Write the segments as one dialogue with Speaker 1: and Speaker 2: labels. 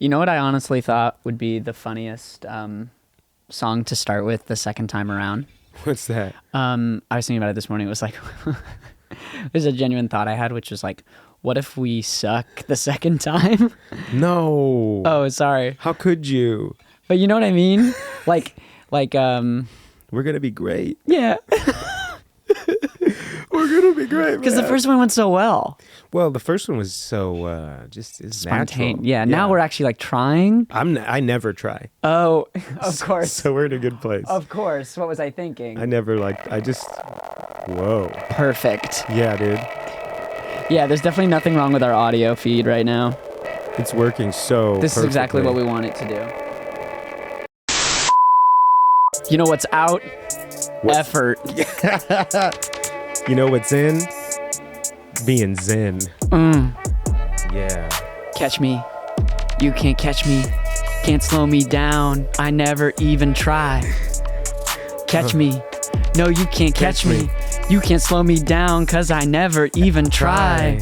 Speaker 1: You know what I honestly thought would be the funniest song to start with the second time around?
Speaker 2: What's that?
Speaker 1: I was thinking about it this morning. It was like, there's a genuine thought I had, which was like, what if we suck the second time?
Speaker 2: No.
Speaker 1: Oh, sorry.
Speaker 2: How could you?
Speaker 1: But you know what I mean? like,
Speaker 2: We're going to be great.
Speaker 1: yeah.
Speaker 2: We're going to be great,
Speaker 1: Because the first one went so well.
Speaker 2: Well, the first one was so just
Speaker 1: Spontaneous.
Speaker 2: natural.
Speaker 1: Yeah, now we're actually like trying.
Speaker 2: I never try.
Speaker 1: Oh, of course.
Speaker 2: So we're in a good place.
Speaker 1: Of course. What was I thinking?
Speaker 2: Whoa.
Speaker 1: Perfect.
Speaker 2: Yeah, dude.
Speaker 1: Yeah, there's definitely nothing wrong with our audio feed right now.
Speaker 2: It's working so
Speaker 1: This is exactly what we want it to do. You know what's out? Effort.
Speaker 2: You know what's in? Being zen. Yeah.
Speaker 1: Catch me. You can't catch me. Can't slow me down. I never even try. Catch me. No, you can't catch me. You can't slow me down, 'cause I never even try.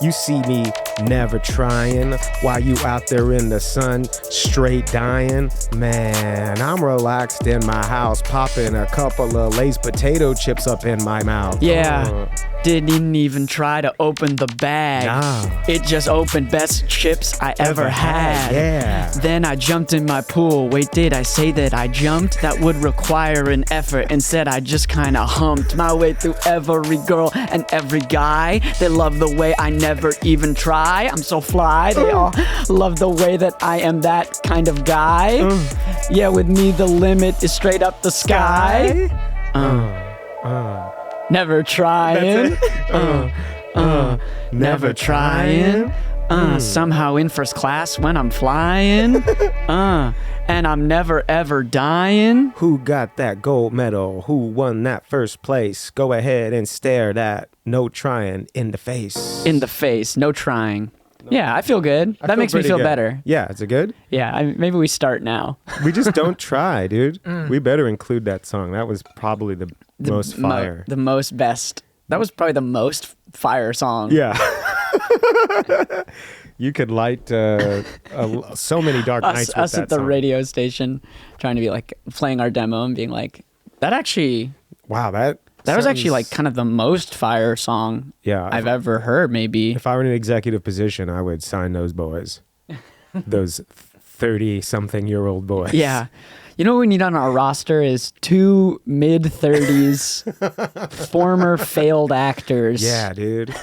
Speaker 2: You see me never trying while you out there in the sun straight dying. Man, I'm relaxed in my house popping a couple of Lay's potato chips up in my mouth.
Speaker 1: Yeah. Didn't even try to open the bag.
Speaker 2: Nah.
Speaker 1: It just opened best chips I ever had.
Speaker 2: Yeah.
Speaker 1: Then I jumped in my pool. Wait, did I say that I jumped? That would require an effort. Instead, I just kinda humped my way through every girl and every guy. They love the way I never even try. I'm so fly. They all love the way that I am that kind of guy. Yeah, with me the limit is straight up the sky. Never trying. Never trying. Somehow in first class when I'm flying. And I'm never ever dying.
Speaker 2: Who got that gold medal? Who won that first place? Go ahead and stare that no trying in the face.
Speaker 1: In the face, no trying. Yeah, I feel good. That makes me feel better.
Speaker 2: Yeah, is it good?
Speaker 1: Yeah, maybe we start now.
Speaker 2: We just don't try, dude. We better include that song. That was probably the most fire.
Speaker 1: The most best. That was probably the most fire song.
Speaker 2: Yeah. You could light so many dark nights with
Speaker 1: us
Speaker 2: that
Speaker 1: at the
Speaker 2: song.
Speaker 1: radio station trying to be like playing our demo and being like, that actually...
Speaker 2: Wow, that
Speaker 1: was actually like kind of the most fire song I've ever heard, maybe.
Speaker 2: If I were in an executive position, I would sign those boys. Those 30-something-year-old boys.
Speaker 1: Yeah. You know what we need on our roster is 2 mid-30s former failed actors.
Speaker 2: Yeah, dude.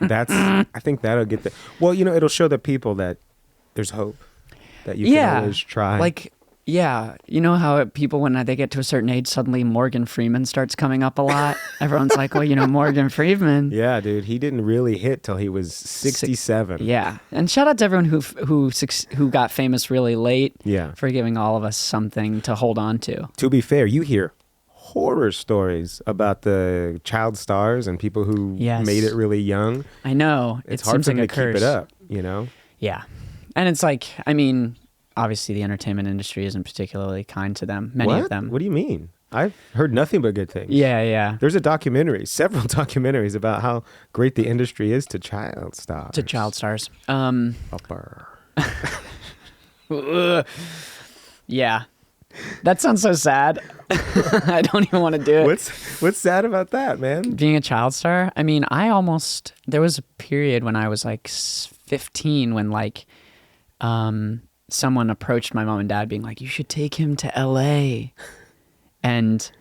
Speaker 2: I think that'll get the... Well, it'll show the people that there's hope. That you can always try.
Speaker 1: Like, yeah. You know how people, when they get to a certain age, suddenly Morgan Freeman starts coming up a lot? Everyone's like, well, Morgan Freeman.
Speaker 2: Yeah, dude. He didn't really hit till he was 67.
Speaker 1: Yeah. And shout out to everyone who got famous really late.
Speaker 2: Yeah.
Speaker 1: For giving all of us something to hold on to.
Speaker 2: To be fair, you hear horror stories about the child stars and people who made it really young.
Speaker 1: I know.
Speaker 2: It's hard for them to keep it up,
Speaker 1: Yeah. And it's like, I mean... Obviously, the entertainment industry isn't particularly kind to them. Many of them.
Speaker 2: What do you mean? I've heard nothing but good things.
Speaker 1: Yeah.
Speaker 2: There's several documentaries about how great the industry is to child stars.
Speaker 1: Upper. Yeah. That sounds so sad. I don't even want to do it.
Speaker 2: What's sad about that, man?
Speaker 1: Being a child star? I mean, there was a period when I was like 15 when like, someone approached my mom and dad being like, you should take him to LA. And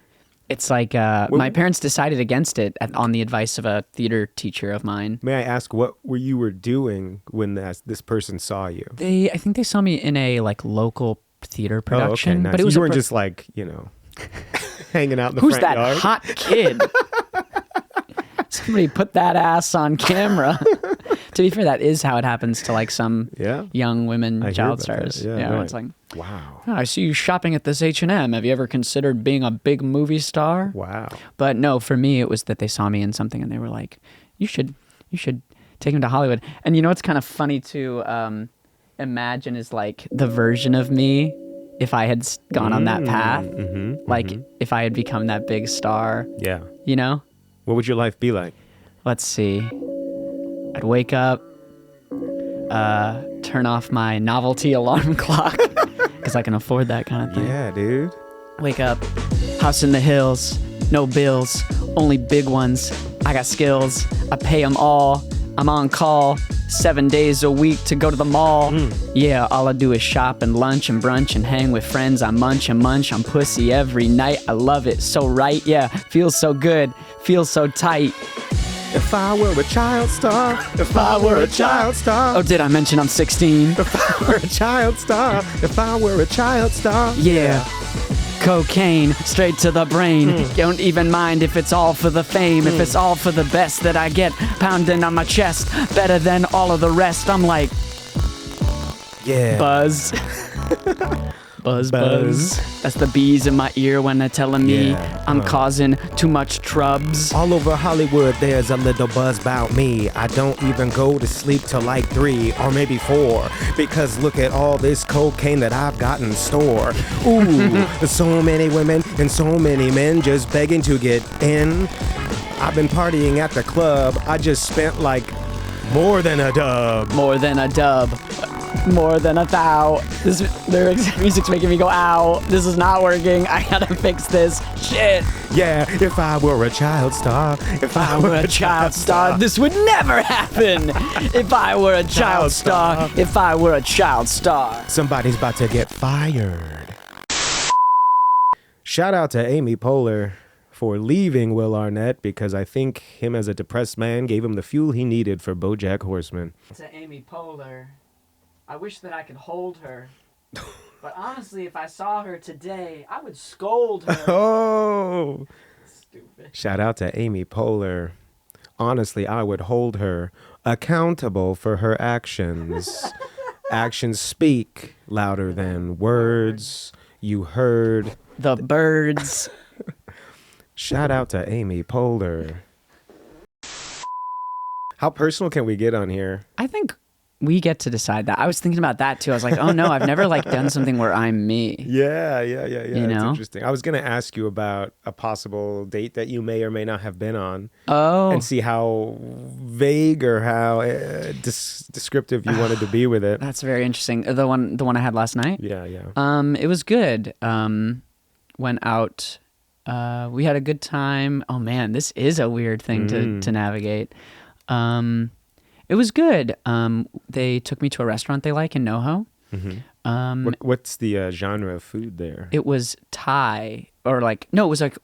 Speaker 1: it's like, my parents decided against it on the advice of a theater teacher of mine.
Speaker 2: May I ask what you were doing when this person saw you?
Speaker 1: I think they saw me in a like local theater production.
Speaker 2: Oh, okay, nice.
Speaker 1: But it was
Speaker 2: you weren't just like, hanging out in the
Speaker 1: Who's
Speaker 2: front yard.
Speaker 1: Who's that hot kid? Somebody put that ass on camera. To be fair, that is how it happens to like some young women child stars.
Speaker 2: Yeah, right.
Speaker 1: It's like,
Speaker 2: wow.
Speaker 1: Oh, I see you shopping at this H&M. Have you ever considered being a big movie star?
Speaker 2: Wow.
Speaker 1: But no, for me, it was that they saw me in something and they were like, you should take him to Hollywood. And you know what's kind of funny to imagine is like the version of me if I had gone on that path. If I had become that big star.
Speaker 2: Yeah.
Speaker 1: What
Speaker 2: would your life be like?
Speaker 1: Let's see. I'd wake up, turn off my novelty alarm clock because I can afford that kind of thing.
Speaker 2: Yeah, dude.
Speaker 1: Wake up, house in the hills, no bills, only big ones. I got skills, I pay them all. I'm on call 7 days a week to go to the mall. Yeah, all I do is shop and lunch and brunch and hang with friends. I munch and munch on pussy every night. I love it so right, yeah, feels so good, feels so tight.
Speaker 2: If I were a child star, if I were a child star.
Speaker 1: Oh, did I mention I'm 16?
Speaker 2: If I were a child star, if I were a child star.
Speaker 1: Yeah. Cocaine straight to the brain. Don't even mind if it's all for the fame. If it's all for the best that I get pounding on my chest, better than all of the rest. I'm like,
Speaker 2: Yeah.
Speaker 1: buzz. Buzz, buzz. That's the bees in my ear when they're telling me I'm causing too much trubs.
Speaker 2: All over Hollywood, there's a little buzz about me. I don't even go to sleep till like 3 or maybe 4 because look at all this cocaine that I've got in store. Ooh, there's so many women and so many men just begging to get in. I've been partying at the club. I just spent like more than a dub.
Speaker 1: More than a dub. More than a thou. This music's making me go, ow. This is not working. I gotta fix this. Shit.
Speaker 2: Yeah, if I were a child star, if I
Speaker 1: Were a child star, this would never happen. If I were a child star, if I were a child star.
Speaker 2: Somebody's about to get fired. Shout out to Amy Poehler for leaving Will Arnett because I think him as a depressed man gave him the fuel he needed for BoJack Horseman.
Speaker 1: To Amy Poehler, I wish that I could hold her. But honestly, if I saw her today, I would scold her.
Speaker 2: Oh!
Speaker 1: Stupid.
Speaker 2: Shout out to Amy Poehler. Honestly, I would hold her accountable for her actions. Actions speak louder than words. You heard.
Speaker 1: The birds.
Speaker 2: Shout out to Amy Poehler. How personal can we get on here?
Speaker 1: I think we get to decide that. I was thinking about that too. I was like, oh no, I've never like done something where I'm me.
Speaker 2: Yeah.
Speaker 1: You
Speaker 2: That's
Speaker 1: know?
Speaker 2: interesting. I was going to ask you about a possible date that you may or may not have been on.
Speaker 1: Oh.
Speaker 2: And see how vague or how descriptive you wanted to be with it.
Speaker 1: That's very interesting. The one I had last night?
Speaker 2: Yeah.
Speaker 1: It was good. Went out. We had a good time. Oh man, this is a weird thing to navigate. It was good. They took me to a restaurant they like in NoHo.
Speaker 2: What's the genre of food there?
Speaker 1: It was Thai it was like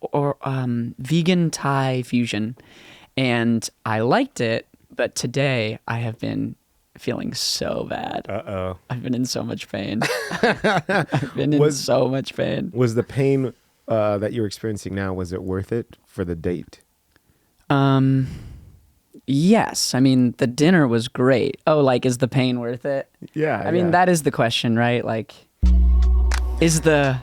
Speaker 1: vegan Thai fusion, and I liked it. But today I have been feeling so bad.
Speaker 2: Uh-oh.
Speaker 1: I've been in so much pain. I've been in so much pain.
Speaker 2: Was the pain that you're experiencing now, was it worth it for the date?
Speaker 1: Yes. I mean, the dinner was great. Oh, like, is the pain worth it?
Speaker 2: Yeah.
Speaker 1: I mean, that is the question, right? Like, is the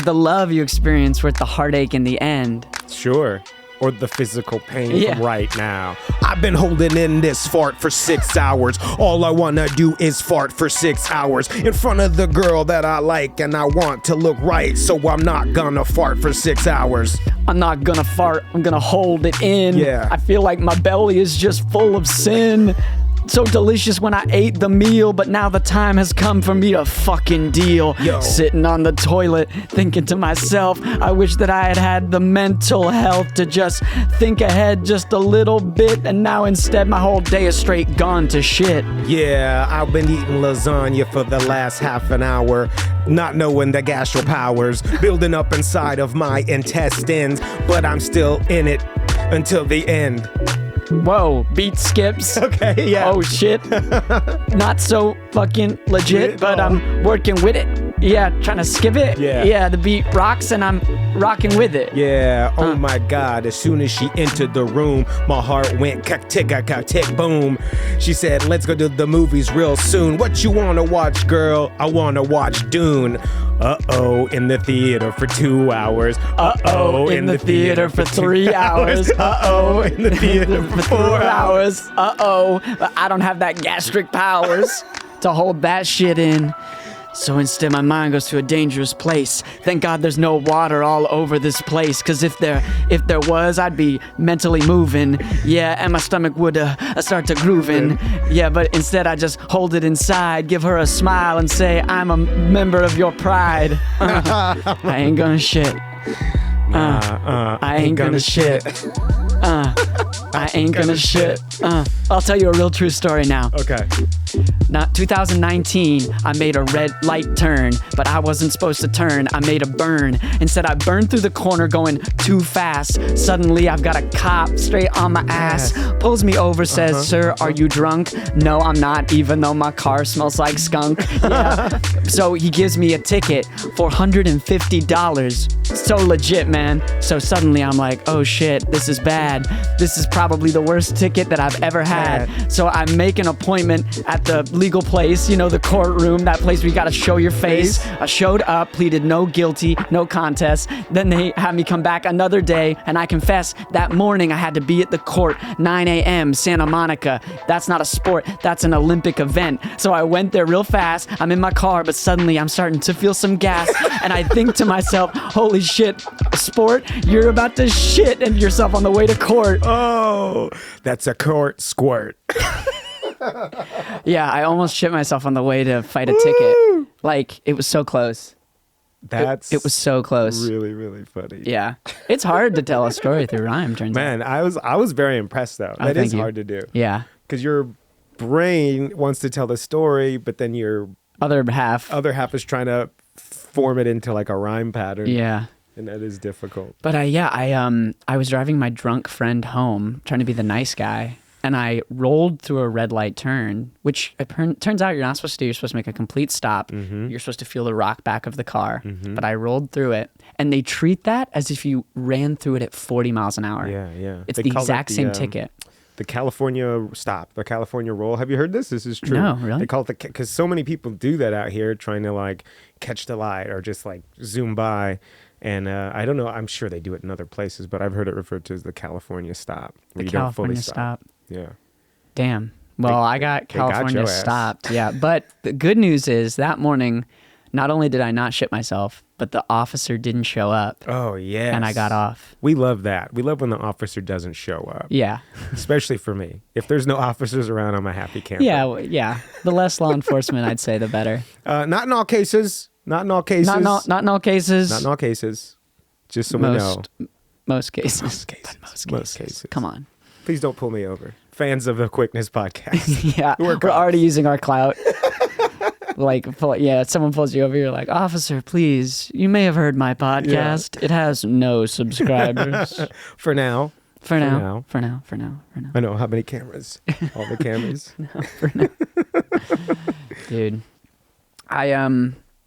Speaker 1: love you experience worth the heartache in the end?
Speaker 2: Sure. Or the physical pain
Speaker 1: Yeah.
Speaker 2: from right now. I've been holding in this fart for 6 hours. All I wanna do is fart for 6 hours in front of the girl that I like, and I want to look right, so I'm not gonna fart for 6 hours.
Speaker 1: I'm not gonna fart. I'm gonna hold it in.
Speaker 2: Yeah.
Speaker 1: I feel like my belly is just full of sin. So delicious when I ate the meal, but now the time has come for me to fucking deal.
Speaker 2: Yo.
Speaker 1: Sitting on the toilet, thinking to myself, I wish that I had had the mental health to just think ahead just a little bit, and now instead my whole day is straight gone to shit.
Speaker 2: Yeah, I've been eating lasagna for the last half an hour, not knowing the gastro powers building up inside of my intestines, but I'm still in it until the end.
Speaker 1: Whoa, beat skips.
Speaker 2: Okay, yeah.
Speaker 1: Oh shit. Not so fucking legit, but I'm working with it. Yeah, trying to skip it. Yeah, the beat rocks and I'm rocking with it.
Speaker 2: Yeah, oh my God, as soon as she entered the room, my heart went tick, boom. She said, let's go to the movies real soon. What you wanna watch, girl? I wanna watch Dune. Uh-oh, in the theater for 2 hours.
Speaker 1: Uh-oh, in the theater for 3 hours.
Speaker 2: Uh-oh, in the theater for
Speaker 1: 4 hours. Uh-oh, but I don't have that gastric powers to hold that shit in. So instead my mind goes to a dangerous place. Thank God there's no water all over this place, cause if there was, I'd be mentally moving. Yeah, and my stomach would start to grooving. Yeah, but instead I just hold it inside, give her a smile and say, I'm a member of your pride. I ain't gonna shit. I ain't gonna shit. I ain't gonna shit. I'll tell you a real true story now.
Speaker 2: Okay.
Speaker 1: Now, 2019, I made a red light turn, but I wasn't supposed to turn. I made a burn. Instead, I burned through the corner going too fast. Suddenly, I've got a cop straight on my ass. Pulls me over, says, Sir, are you drunk? No, I'm not, even though my car smells like skunk. Yeah. So he gives me a ticket for $150. So legit, man. So suddenly, I'm like, oh shit, this is bad. This is probably the worst ticket that I've ever had. So I make an appointment at the legal place, you know, the courtroom, that place where you gotta show your face. I showed up, pleaded no guilty, no contest. Then they had me come back another day, and I confess that morning I had to be at the court, 9 a.m., Santa Monica. That's not a sport, that's an Olympic event. So I went there real fast. I'm in my car, but suddenly I'm starting to feel some gas, and I think to myself, holy shit, sport, you're about to shit and yourself on the way to court.
Speaker 2: Oh, that's a court squirt.
Speaker 1: Yeah, I almost shit myself on the way to fight a ticket. Like, it was so close. It was so close.
Speaker 2: Really, really funny.
Speaker 1: Yeah. It's hard to tell a story through rhyme, turns out.
Speaker 2: Man, I was very impressed though. That is hard to do.
Speaker 1: Yeah.
Speaker 2: Because your brain wants to tell the story, but then your
Speaker 1: other half
Speaker 2: is trying to form it into like a rhyme pattern.
Speaker 1: Yeah.
Speaker 2: And that is difficult.
Speaker 1: But I was driving my drunk friend home, trying to be the nice guy. And I rolled through a red light turn, which it turns out you're not supposed to do. You're supposed to make a complete stop. Mm-hmm. You're supposed to feel the rock back of the car. Mm-hmm. But I rolled through it. And they treat that as if you ran through it at 40 miles an hour.
Speaker 2: Yeah, yeah.
Speaker 1: It's the exact same ticket.
Speaker 2: The California stop, the California roll. Have you heard this? This is true.
Speaker 1: No, really?
Speaker 2: They call it because so many people do that out here, trying to like catch the light or just like zoom by. And I don't know. I'm sure they do it in other places, but I've heard it referred to as the California stop.
Speaker 1: The California stop.
Speaker 2: Yeah.
Speaker 1: Damn. Well, I got California stopped. Yeah. But the good news is that morning, not only did I not shit myself, but the officer didn't show up.
Speaker 2: Oh, yes.
Speaker 1: And I got off.
Speaker 2: We love that. We love when the officer doesn't show up.
Speaker 1: Yeah.
Speaker 2: Especially for me. If there's no officers around, I'm a happy camper.
Speaker 1: Yeah. Yeah. The less law enforcement, I'd say, the better.
Speaker 2: Not in all cases. Not in all cases.
Speaker 1: Not in all cases.
Speaker 2: Not in all cases. Just so we know.
Speaker 1: Most cases.
Speaker 2: Most cases.
Speaker 1: Come on.
Speaker 2: Please don't pull me over. Fans of the Quickness podcast.
Speaker 1: Yeah. We're already using our clout. Like, if someone pulls you over, you're like, officer, please, you may have heard my podcast. Yeah. It has no subscribers.
Speaker 2: For now.
Speaker 1: For now.
Speaker 2: I know. How many cameras? All the cameras?
Speaker 1: No, for now. Dude.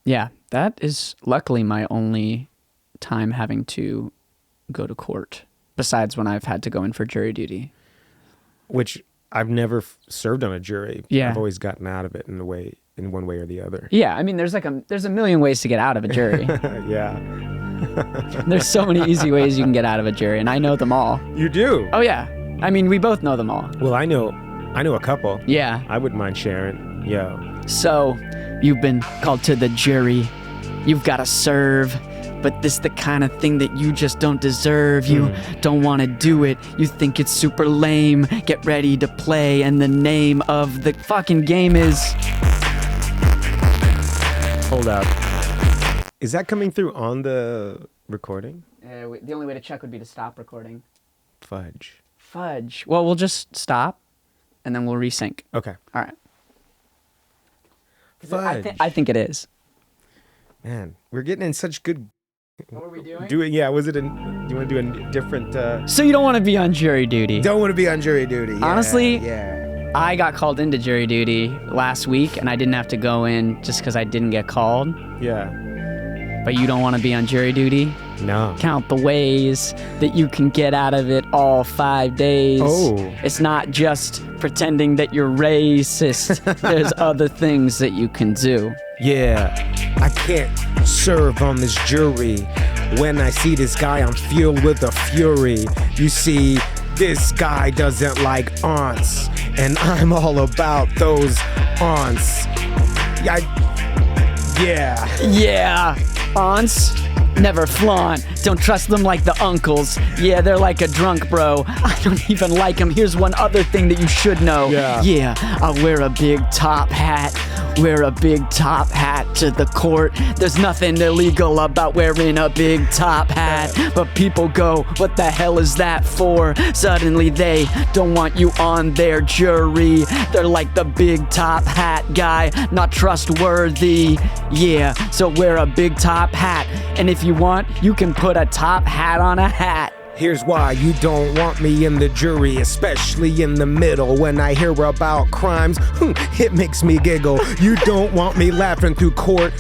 Speaker 1: Yeah, that is luckily my only time having to go to court, besides when I've had to go in for jury duty.
Speaker 2: Which I've never served on a jury.
Speaker 1: Yeah.
Speaker 2: I've always gotten out of it in one way or the other.
Speaker 1: Yeah, I mean, there's a million ways to get out of a jury.
Speaker 2: Yeah.
Speaker 1: There's so many easy ways you can get out of a jury, and I know them all.
Speaker 2: You do?
Speaker 1: Oh, yeah. I mean, we both know them all.
Speaker 2: Well, I know a couple.
Speaker 1: Yeah.
Speaker 2: I wouldn't mind sharing. Yo.
Speaker 1: So, you've been called to the jury. You've got to serve. But this is the kind of thing that you just don't deserve. You don't want to do it. You think it's super lame. Get ready to play. And the name of the fucking game is...
Speaker 2: Hold up. Is that coming through on the recording?
Speaker 1: The only way to check would be to stop recording.
Speaker 2: Fudge.
Speaker 1: Well, we'll just stop, and then we'll resync.
Speaker 2: Okay.
Speaker 1: All right.
Speaker 2: Fudge.
Speaker 1: I think it is.
Speaker 2: Man, we're getting in such good...
Speaker 1: What were we doing?
Speaker 2: Do you want to do a different...
Speaker 1: So you don't want to be on jury duty?
Speaker 2: Don't want to be on jury duty. Yeah,
Speaker 1: honestly,
Speaker 2: yeah.
Speaker 1: I got called into jury duty last week, and I didn't have to go in just because I didn't get called.
Speaker 2: Yeah.
Speaker 1: But you don't want to be on jury duty?
Speaker 2: No.
Speaker 1: Count the ways that you can get out of it all 5 days.
Speaker 2: Oh.
Speaker 1: It's not just pretending that you're racist. There's other things that you can do.
Speaker 2: Yeah, I can't serve on this jury. When I see this guy, I'm filled with a fury. You see, this guy doesn't like aunts, and I'm all about those aunts.
Speaker 1: Yeah, aunts, never flaunt. Don't trust them like the uncles. Yeah, they're like a drunk bro. I don't even like them. Here's one other thing that you should know. Yeah, I wear a big top hat. Wear a big top hat to the court. There's nothing illegal about wearing a big top hat. But people go, what the hell is that for? Suddenly they don't want you on their jury. They're like the big top hat guy, not trustworthy. Yeah, so wear a big top hat. And if you want, you can put a top hat on a hat.
Speaker 2: Here's why you don't want me in the jury, especially in the middle. When I hear about crimes, it makes me giggle. You don't want me laughing through court.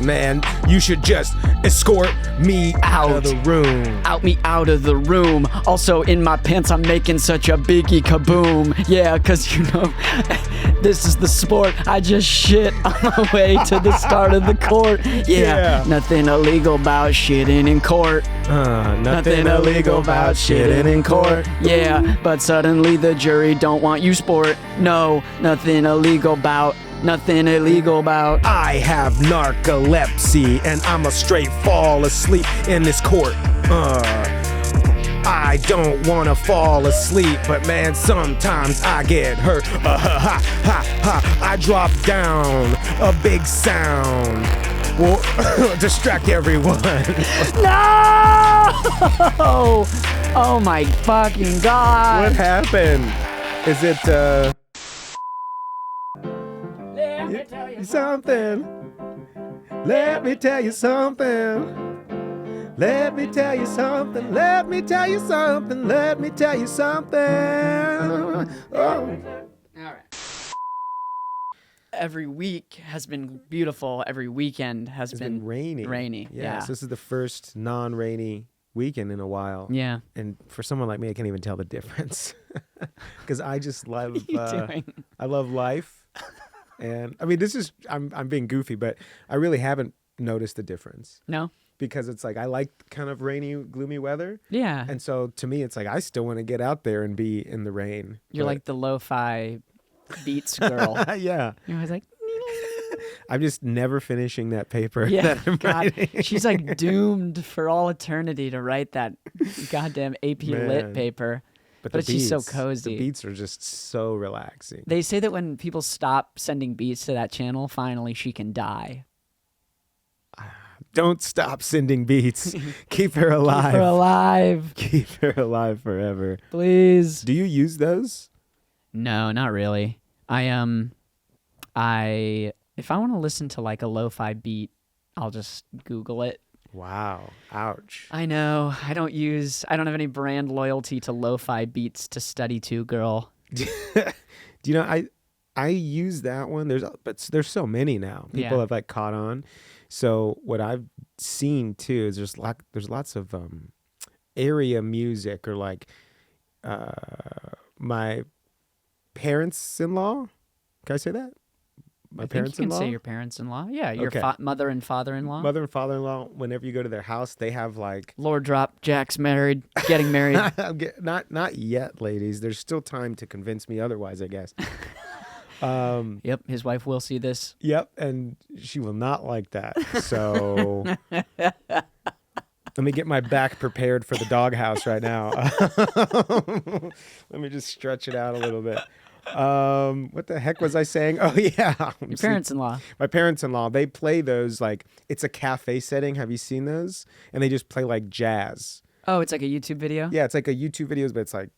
Speaker 2: Man, you should just escort me out of the room.
Speaker 1: Out of the room. Also, in my pants, I'm making such a biggie kaboom. Yeah, cause you know, this is the sport. I just shit on my way to the start of the court. Yeah. Nothing illegal about shitting in court.
Speaker 2: Nothing illegal about shitting in court.
Speaker 1: Yeah, but suddenly the jury don't want you sport. No, nothing illegal about. Nothing illegal about.
Speaker 2: I have narcolepsy and I'm a straight fall asleep in this court. I don't wanna fall asleep, but man, sometimes I get hurt. I drop down a big sound. Will distract everyone.
Speaker 1: No! Oh my fucking God.
Speaker 2: What happened? Is it,
Speaker 1: Let me tell you
Speaker 2: something. Let me tell you something. Let me tell you something. Let me tell you something. Let me tell you something. Oh.
Speaker 1: Every week has been beautiful. Every weekend has been
Speaker 2: rainy.
Speaker 1: Yeah.
Speaker 2: So this is the first non-rainy weekend in a while.
Speaker 1: Yeah.
Speaker 2: And for someone like me, I can't even tell the difference because I just love.
Speaker 1: What are you doing?
Speaker 2: I love life, and I mean, I'm being goofy, but I really haven't noticed the difference.
Speaker 1: No.
Speaker 2: Because it's like I like kind of rainy, gloomy weather.
Speaker 1: Yeah.
Speaker 2: And so to me, it's like I still want to get out there and be in the rain.
Speaker 1: You're like the lo-fi beats girl.
Speaker 2: Yeah.
Speaker 1: You're always like.
Speaker 2: I'm just never finishing that paper.
Speaker 1: Yeah,
Speaker 2: that I'm writing.
Speaker 1: She's like doomed for all eternity to write that goddamn AP Lit paper. But she's so cozy.
Speaker 2: The beats are just so relaxing.
Speaker 1: They say that when people stop sending beats to that channel, finally she can die.
Speaker 2: Don't stop sending beats. Keep her alive.
Speaker 1: Keep her alive.
Speaker 2: Keep her alive forever.
Speaker 1: Please.
Speaker 2: Do you use those?
Speaker 1: No, not really. If I want to listen to like a lo-fi beat, I'll just Google it.
Speaker 2: Wow. Ouch.
Speaker 1: I know. I don't have any brand loyalty to lo-fi beats to study to, girl.
Speaker 2: Do you know, I use that one. There's so many now. People have like caught on. So what I've seen too is there's lots of area music or like my parents-in-law. Can I say that? My parents-in-law?
Speaker 1: You can say your parents-in-law. Yeah, your mother and father-in-law.
Speaker 2: Mother and father-in-law, whenever you go to their house, they have like...
Speaker 1: Lord drop, Jack's married, getting married.
Speaker 2: Not yet, ladies. There's still time to convince me otherwise, I guess.
Speaker 1: Yep, his wife will see this.
Speaker 2: Yep, and she will not like that. So let me get my back prepared for the doghouse right now. Let me just stretch it out a little bit. What the heck was I saying? Oh yeah,
Speaker 1: your parents-in-law.
Speaker 2: My parents-in-law. They play those like it's a cafe setting. Have you seen those? And they just play like jazz.
Speaker 1: Oh, it's like a YouTube video?
Speaker 2: Yeah, it's like a YouTube video, but it's like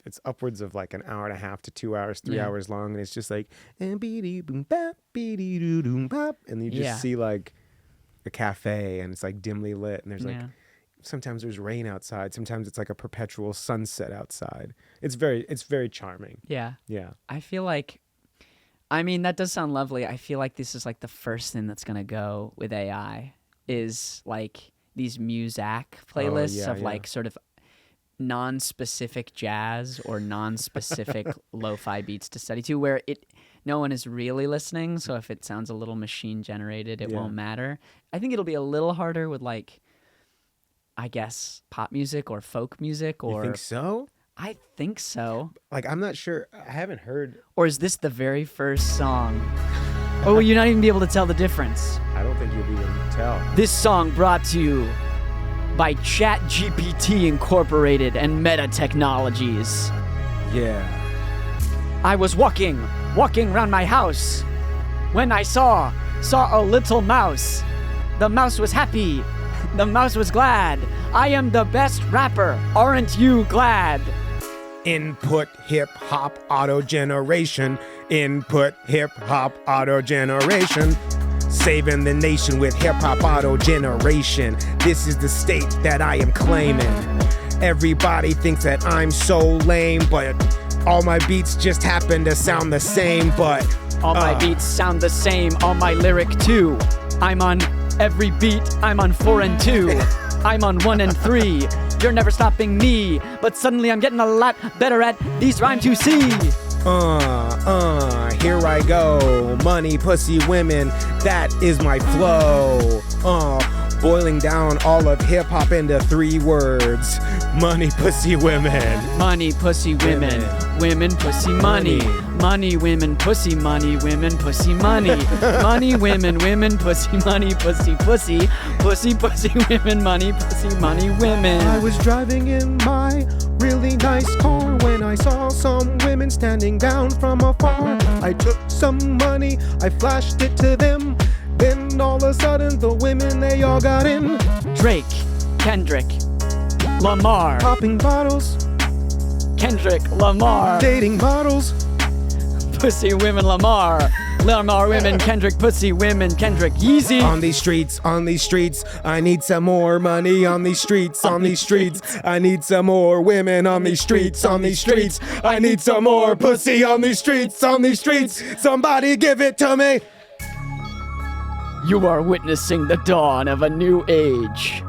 Speaker 2: it's upwards of like an hour and a half to 2 hours, 3 hours long, and it's just like and you just see like a cafe and it's like dimly lit and there's like sometimes there's rain outside, sometimes it's like a perpetual sunset outside. It's very charming.
Speaker 1: Yeah.
Speaker 2: Yeah.
Speaker 1: I feel like that does sound lovely. I feel like this is like the first thing that's going to go with AI is like these Muzak playlists of like sort of non-specific jazz or non-specific lo-fi beats to study to where no one is really listening. So if it sounds a little machine generated, it won't matter. I think it'll be a little harder with like, I guess, pop music or folk music. Or
Speaker 2: you think so?
Speaker 1: I think so.
Speaker 2: Like, I'm not sure. I haven't heard.
Speaker 1: Or is this the very first song? Or will you not even be able to tell the difference?
Speaker 2: think you'll be able to tell.
Speaker 1: This song brought to you by ChatGPT Incorporated and Meta Technologies.
Speaker 2: Yeah.
Speaker 1: I was walking around my house when I saw a little mouse. The mouse was happy. The mouse was glad. I am the best rapper. Aren't you glad?
Speaker 2: Input hip hop auto generation. Input hip hop auto generation. Saving the nation with hip hop auto generation. This is the state that I am claiming. Everybody thinks that I'm so lame, but all my beats just happen to sound the same. But
Speaker 1: all my beats sound the same. All my lyric too. I'm on every beat. I'm on 4 and 2. I'm on 1 and 3. You're never stopping me. But suddenly I'm getting a lot better at these rhymes you see.
Speaker 2: Here I go. Money, pussy, women, that is my flow. Boiling down all of hip hop into 3 words. Money, pussy, women.
Speaker 1: Money, pussy, women. Women, pussy, money. Money, women, pussy, money, women, pussy, money. Money, women, women, pussy, money, pussy, pussy. Pussy, pussy, women, money, pussy, money, women.
Speaker 2: I was driving in my really nice car when I saw some women standing down from afar. I took some money, I flashed it to them. Then all of a sudden the women, they all got in.
Speaker 1: Drake, Kendrick, Lamar.
Speaker 2: Popping bottles.
Speaker 1: Kendrick, Lamar.
Speaker 2: Dating models.
Speaker 1: Pussy, women, Lamar. Lamar, women, Kendrick, pussy, women, Kendrick, Yeezy.
Speaker 2: On these streets, I need some more money. On these streets, I need some more women. On these streets, I need some more pussy. On these streets, somebody give it to me.
Speaker 1: You are witnessing the dawn of a new age.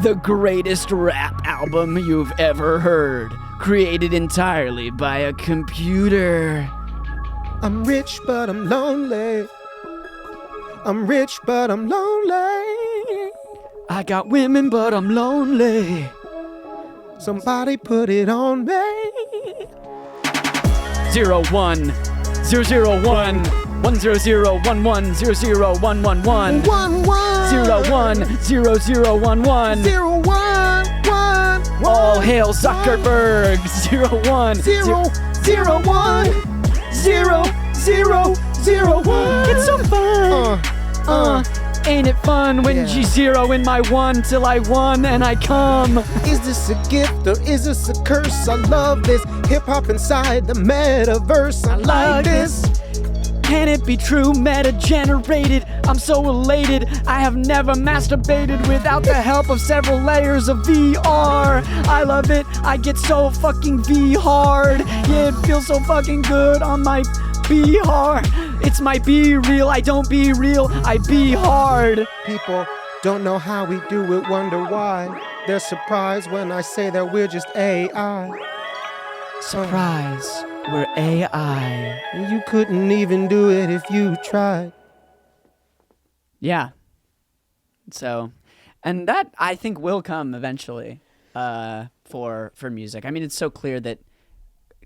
Speaker 1: The greatest rap album you've ever heard, created entirely by a computer.
Speaker 2: I'm rich, but I'm lonely. I'm rich, but I'm lonely.
Speaker 1: I got women, but I'm lonely.
Speaker 2: Somebody put it on me.
Speaker 1: 01 001 10011 00111 01 0011 All hail Zuckerberg. 01 001 It's so fun. Ain't it fun when you zero in my 1 till I won and I come?
Speaker 2: Is this a gift or is this a curse? I love this hip hop inside the metaverse. I like this.
Speaker 1: Can it be true? Meta-generated. I'm so elated. I have never masturbated without the help of several layers of VR. I love it. I get so fucking V-hard. Yeah, it feels so fucking good on my B-hard. It's my B-real. I don't be real. I be hard.
Speaker 2: People don't know how we do it, wonder why. They're surprised when I say that we're just AI.
Speaker 1: Surprise. We're AI.
Speaker 2: You couldn't even do it if you tried.
Speaker 1: Yeah. So, and that I think will come eventually for music. I mean, it's so clear that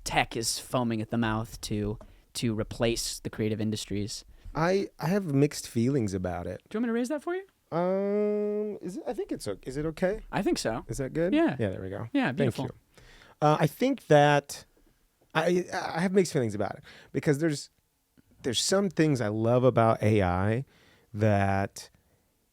Speaker 1: tech is foaming at the mouth to replace the creative industries.
Speaker 2: I have mixed feelings about it.
Speaker 1: Do you want me to raise that for you?
Speaker 2: I think it's okay. Is it okay?
Speaker 1: I think so.
Speaker 2: Is that good?
Speaker 1: Yeah.
Speaker 2: Yeah, there we go.
Speaker 1: Yeah, beautiful.
Speaker 2: Thank you. I think that I have mixed feelings about it because there's some things I love about AI that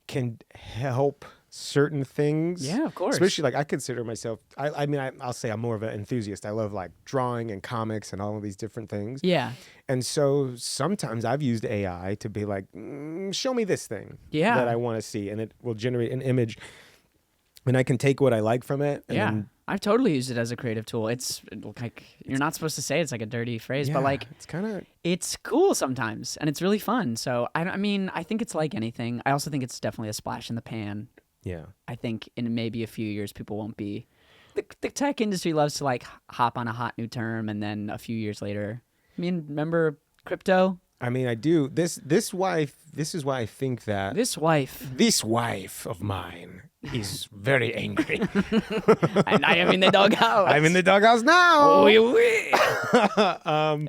Speaker 2: can help certain things.
Speaker 1: Yeah, of course.
Speaker 2: Especially like I consider myself, I'll say I'm more of an enthusiast. I love like drawing and comics and all of these different things.
Speaker 1: Yeah.
Speaker 2: And so sometimes I've used AI to be like, show me this thing that I want to see. And it will generate an image and I can take what I like from it. And then,
Speaker 1: I've totally used it as a creative tool. It's like, you're not supposed to say it's like a dirty phrase, but like, it's cool sometimes and it's really fun. So I mean, I think it's like anything. I also think it's definitely a splash in the pan.
Speaker 2: Yeah.
Speaker 1: I think in maybe a few years, people won't be, the tech industry loves to like hop on a hot new term. And then a few years later, I mean, remember crypto?
Speaker 2: I mean, I do. This is why I think that
Speaker 1: this wife
Speaker 2: of mine is very angry.
Speaker 1: And I am in the doghouse.
Speaker 2: I'm in the doghouse now.
Speaker 1: Oui, oui.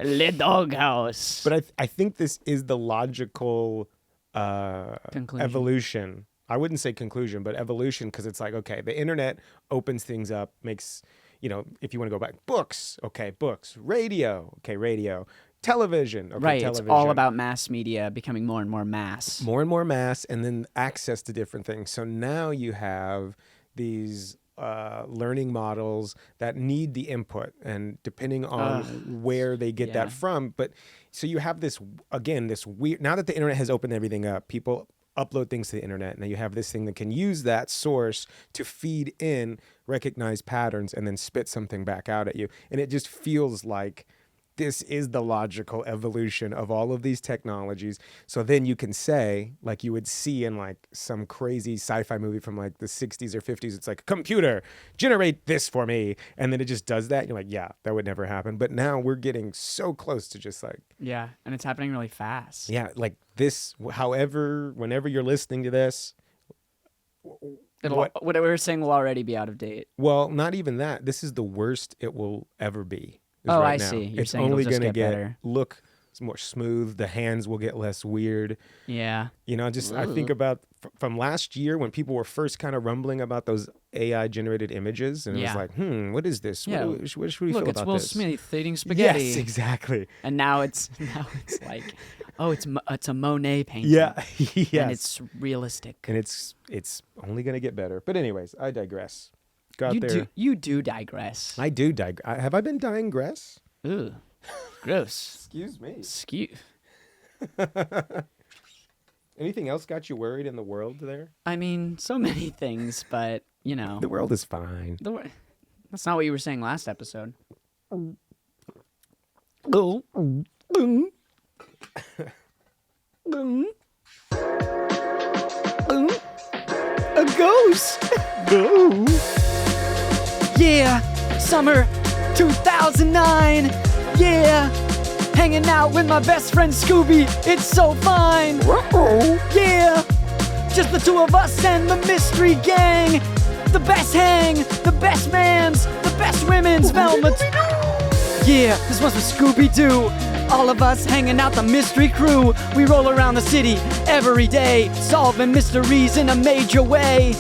Speaker 1: Le doghouse.
Speaker 2: But I think this is the logical
Speaker 1: Conclusion.
Speaker 2: evolution. I wouldn't say conclusion, but evolution, because it's like, okay, the internet opens things up, makes, if you want to go back, books, okay, books, radio, okay, radio, television, okay,
Speaker 1: Right,
Speaker 2: television.
Speaker 1: it's all about mass media becoming more and more mass.
Speaker 2: More and more mass, and then access to different things. So now you have these learning models that need the input, and depending on where they get that from. But so you have this, again, this weird, now that the internet has opened everything up, people upload things to the internet. Now you have this thing that can use that source to feed in, recognize patterns, and then spit something back out at you. And it just feels like this is the logical evolution of all of these technologies. So then you can say, like you would see in like some crazy sci-fi movie from like the 60s or 50s, it's like, computer, generate this for me. And then it just does that. And you're like, yeah, that would never happen. But now we're getting so close to just like.
Speaker 1: Yeah, and it's happening really fast.
Speaker 2: Yeah, like this, whenever you're listening to this.
Speaker 1: What we were saying will already be out of date.
Speaker 2: Well, not even that. This is the worst it will ever be.
Speaker 1: Oh,
Speaker 2: right
Speaker 1: I
Speaker 2: now.
Speaker 1: see. You're
Speaker 2: it's
Speaker 1: saying
Speaker 2: only
Speaker 1: it'll just
Speaker 2: gonna
Speaker 1: get better.
Speaker 2: Look more smooth. The hands will get less weird.
Speaker 1: Yeah.
Speaker 2: I think about from last year when people were first kind of rumbling about those AI generated images, and it was like, what is this?
Speaker 1: Yeah.
Speaker 2: What should we feel about this?
Speaker 1: Look, it's Will Smith eating spaghetti.
Speaker 2: Yes, exactly.
Speaker 1: And now it's like, oh, it's a Monet painting.
Speaker 2: Yeah, yes.
Speaker 1: And it's realistic.
Speaker 2: And it's only gonna get better. But anyways, I digress.
Speaker 1: You do digress.
Speaker 2: I do digress. Have I been digress?
Speaker 1: Ooh, gross.
Speaker 2: Excuse me. Anything else got you worried in the world there?
Speaker 1: I mean, so many things, but
Speaker 2: the world is fine.
Speaker 1: That's not what you were saying last episode. A ghost. Yeah, summer 2009. Yeah, hanging out with my best friend Scooby. It's so fine. Yeah, just the two of us and the mystery gang. The best hang, the best mans, the best women's Velma. Yeah, this was with Scooby-Doo. All of us hanging out the mystery crew. We roll around the city every day, solving mysteries in a major way.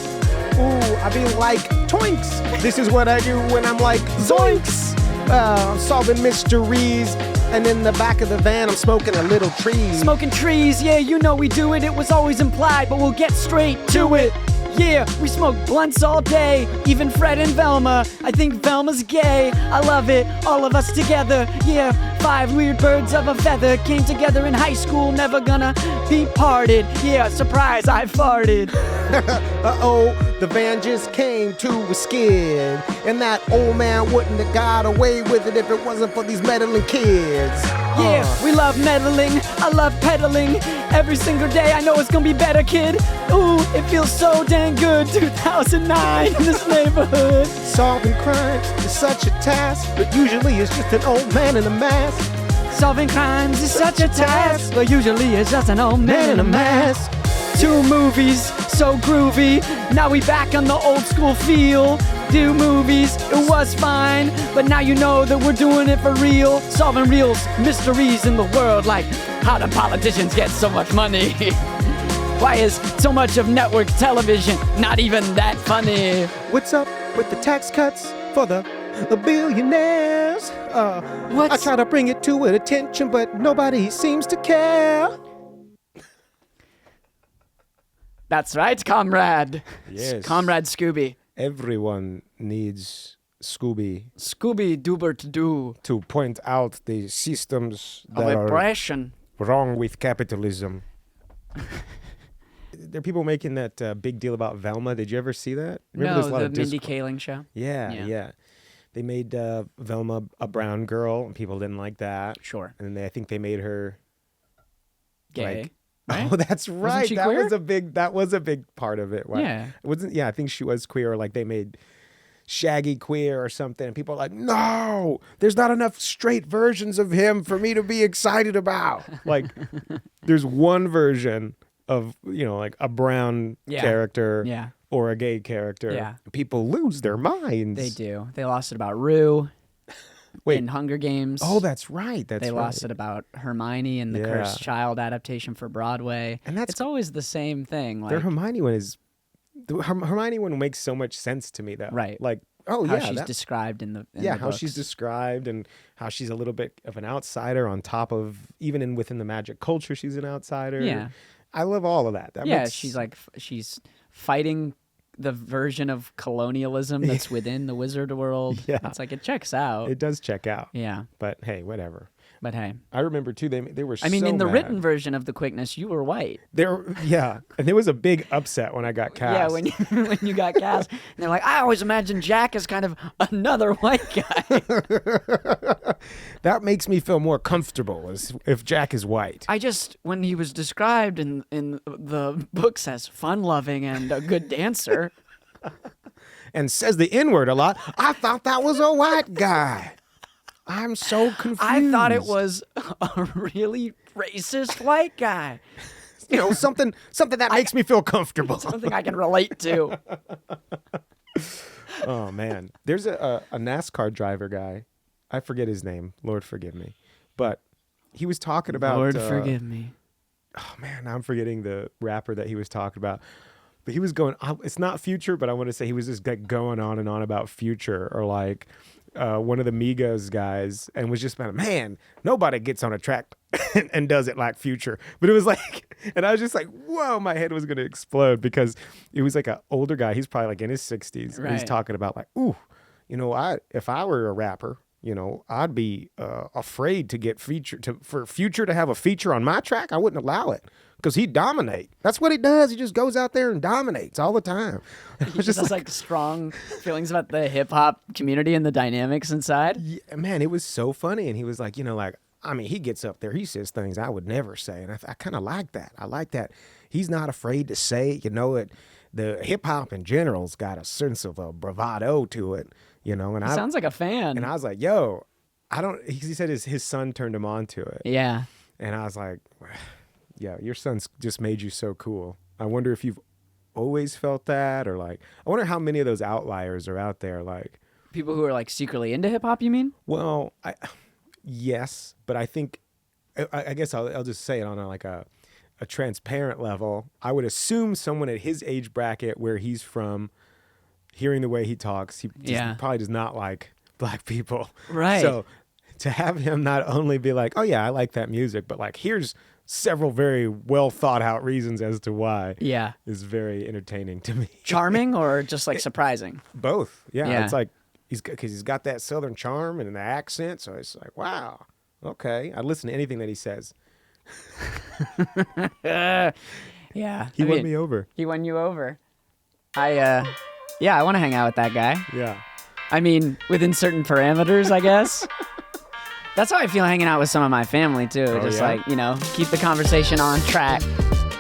Speaker 2: Ooh, I be like, toinks. This is what I do when I'm like, zoinks. I'm solving mysteries. And in the back of the van, I'm smoking a little tree.
Speaker 1: Smoking trees, yeah, we do it. It was always implied, but we'll get straight to it. Yeah, we smoke blunts all day, even Fred and Velma. I think Velma's gay. I love it, all of us together. Yeah, 5 weird birds of a feather came together in high school, never gonna be parted. Yeah, surprise, I farted.
Speaker 2: Uh-oh, the van just came to a skid. And that old man wouldn't have got away with it if it wasn't for these meddling kids.
Speaker 1: Yeah, we love meddling, I love pedaling. Every single day I know it's gonna be better, kid. Ooh, it feels so dang good. 2009 in this neighborhood.
Speaker 2: Solving crimes is such a task, but usually it's just an old man in a mask.
Speaker 1: Solving crimes is such a task, but usually it's just an old man in a mask. 2 movies, so groovy. Now we back on the old school feel. Do movies, it was fine, but now you know that we're doing it for real. Solving real mysteries in the world, like how do politicians get so much money? Why is so much of network television not even that funny?
Speaker 2: What's up with the tax cuts for the billionaires? I try to bring it to attention, but nobody seems to care.
Speaker 1: That's right, comrade.
Speaker 2: Yes.
Speaker 1: Comrade Scooby.
Speaker 2: Everyone needs Scooby.
Speaker 1: Scooby Doobert Doo.
Speaker 2: To point out the systems
Speaker 1: Of
Speaker 2: that
Speaker 1: oppression.
Speaker 2: are wrong with capitalism. There are people making that big deal about Velma. Did you ever see that?
Speaker 1: No, the Mindy Kaling show.
Speaker 2: Yeah. They made Velma a brown girl, and people didn't like that.
Speaker 1: Sure.
Speaker 2: And I think they made her
Speaker 1: gay.
Speaker 2: Right? Oh, that's right.
Speaker 1: She queer?
Speaker 2: That was a big part of it. Wow.
Speaker 1: Yeah.
Speaker 2: I think she was queer, or like they made Shaggy queer or something, and people are like, no, there's not enough straight versions of him for me to be excited about. Like, there's one version of, like a brown character or a gay character.
Speaker 1: Yeah.
Speaker 2: People lose their minds.
Speaker 1: They do. They lost it about Rue. in Hunger Games.
Speaker 2: Oh, that's right.
Speaker 1: They lost it about Hermione and the Cursed Child adaptation for Broadway. And it's always the same thing. Like,
Speaker 2: their Hermione one makes so much sense to me, though.
Speaker 1: Right.
Speaker 2: Like,
Speaker 1: how she's described in the
Speaker 2: how
Speaker 1: books.
Speaker 2: She's described and how she's a little bit of an outsider on top of, even within the magic culture, she's an outsider.
Speaker 1: Yeah.
Speaker 2: I love all of that.
Speaker 1: She's fighting the version of colonialism that's within the wizard world.
Speaker 2: Yeah.
Speaker 1: It's like, it checks out.
Speaker 2: It does check out.
Speaker 1: Yeah.
Speaker 2: But hey, whatever.
Speaker 1: But hey.
Speaker 2: I remember too, they were
Speaker 1: in the
Speaker 2: mad.
Speaker 1: written version of the Quickness, you were white.
Speaker 2: And there was a big upset when I got cast.
Speaker 1: Yeah, when you got cast. And they're like, I always imagined Jack as kind of another white guy.
Speaker 2: That makes me feel more comfortable as if Jack is white.
Speaker 1: When he was described in the books as fun-loving and a good dancer.
Speaker 2: And says the N-word a lot, I thought that was a white guy. I'm so confused.
Speaker 1: I thought it was a really racist white guy.
Speaker 2: Something that makes me feel comfortable.
Speaker 1: Something I can relate to.
Speaker 2: Oh, man. There's a NASCAR driver guy. I forget his name. Lord forgive me. But he was talking about...
Speaker 1: Lord forgive me.
Speaker 2: Oh, man. I'm forgetting the rapper that he was talking about. But he was going... It's not Future, but I want to say he was just like going on and on about Future, or like... one of the Migos guys, and was just about, man, nobody gets on a track and does it like Future. But it was like, and I was just like, whoa, my head was going to explode, because it was like an older guy. He's probably like in his 60s.
Speaker 1: Right.
Speaker 2: And he's talking about like, ooh, if I were a rapper, I'd be afraid to get for Future to have a feature on my track. I wouldn't allow it. Because he'd dominate. That's what he does. He just goes out there and dominates all the time.
Speaker 1: He just has like strong feelings about the hip hop community and the dynamics inside.
Speaker 2: Yeah, man, it was so funny. And he was like, he gets up there. He says things I would never say. And I kind of like that. I like that. He's not afraid to say, the hip hop in general's got a sense of a bravado to it, And
Speaker 1: He sounds like a fan.
Speaker 2: And I was like, yo, he said his son turned him on to it.
Speaker 1: Yeah.
Speaker 2: And I was like, yeah, your son's just made you so cool. I wonder if you've always felt that, or like, I wonder how many of those outliers are out there, like
Speaker 1: people who are like secretly into hip hop. You mean?
Speaker 2: Well, yes, but I think, I guess I'll just say it on a transparent level. I would assume someone at his age bracket, where he's from, hearing the way he talks, he probably does not like black people.
Speaker 1: Right.
Speaker 2: So to have him not only be like, oh yeah, I like that music, but like, here's several very well thought out reasons as to why.
Speaker 1: Yeah.
Speaker 2: Is very entertaining to me.
Speaker 1: Charming or just like surprising?
Speaker 2: Both. Yeah. It's like, because he's got that Southern charm and the accent. So it's like, wow. Okay. I listen to anything that he says.
Speaker 1: Yeah.
Speaker 2: He won me over.
Speaker 1: He won you over. I want to hang out with that guy.
Speaker 2: Yeah.
Speaker 1: Within certain parameters, I guess. That's how I feel hanging out with some of my family, too.
Speaker 2: Oh,
Speaker 1: just
Speaker 2: yeah?
Speaker 1: Keep the conversation on track.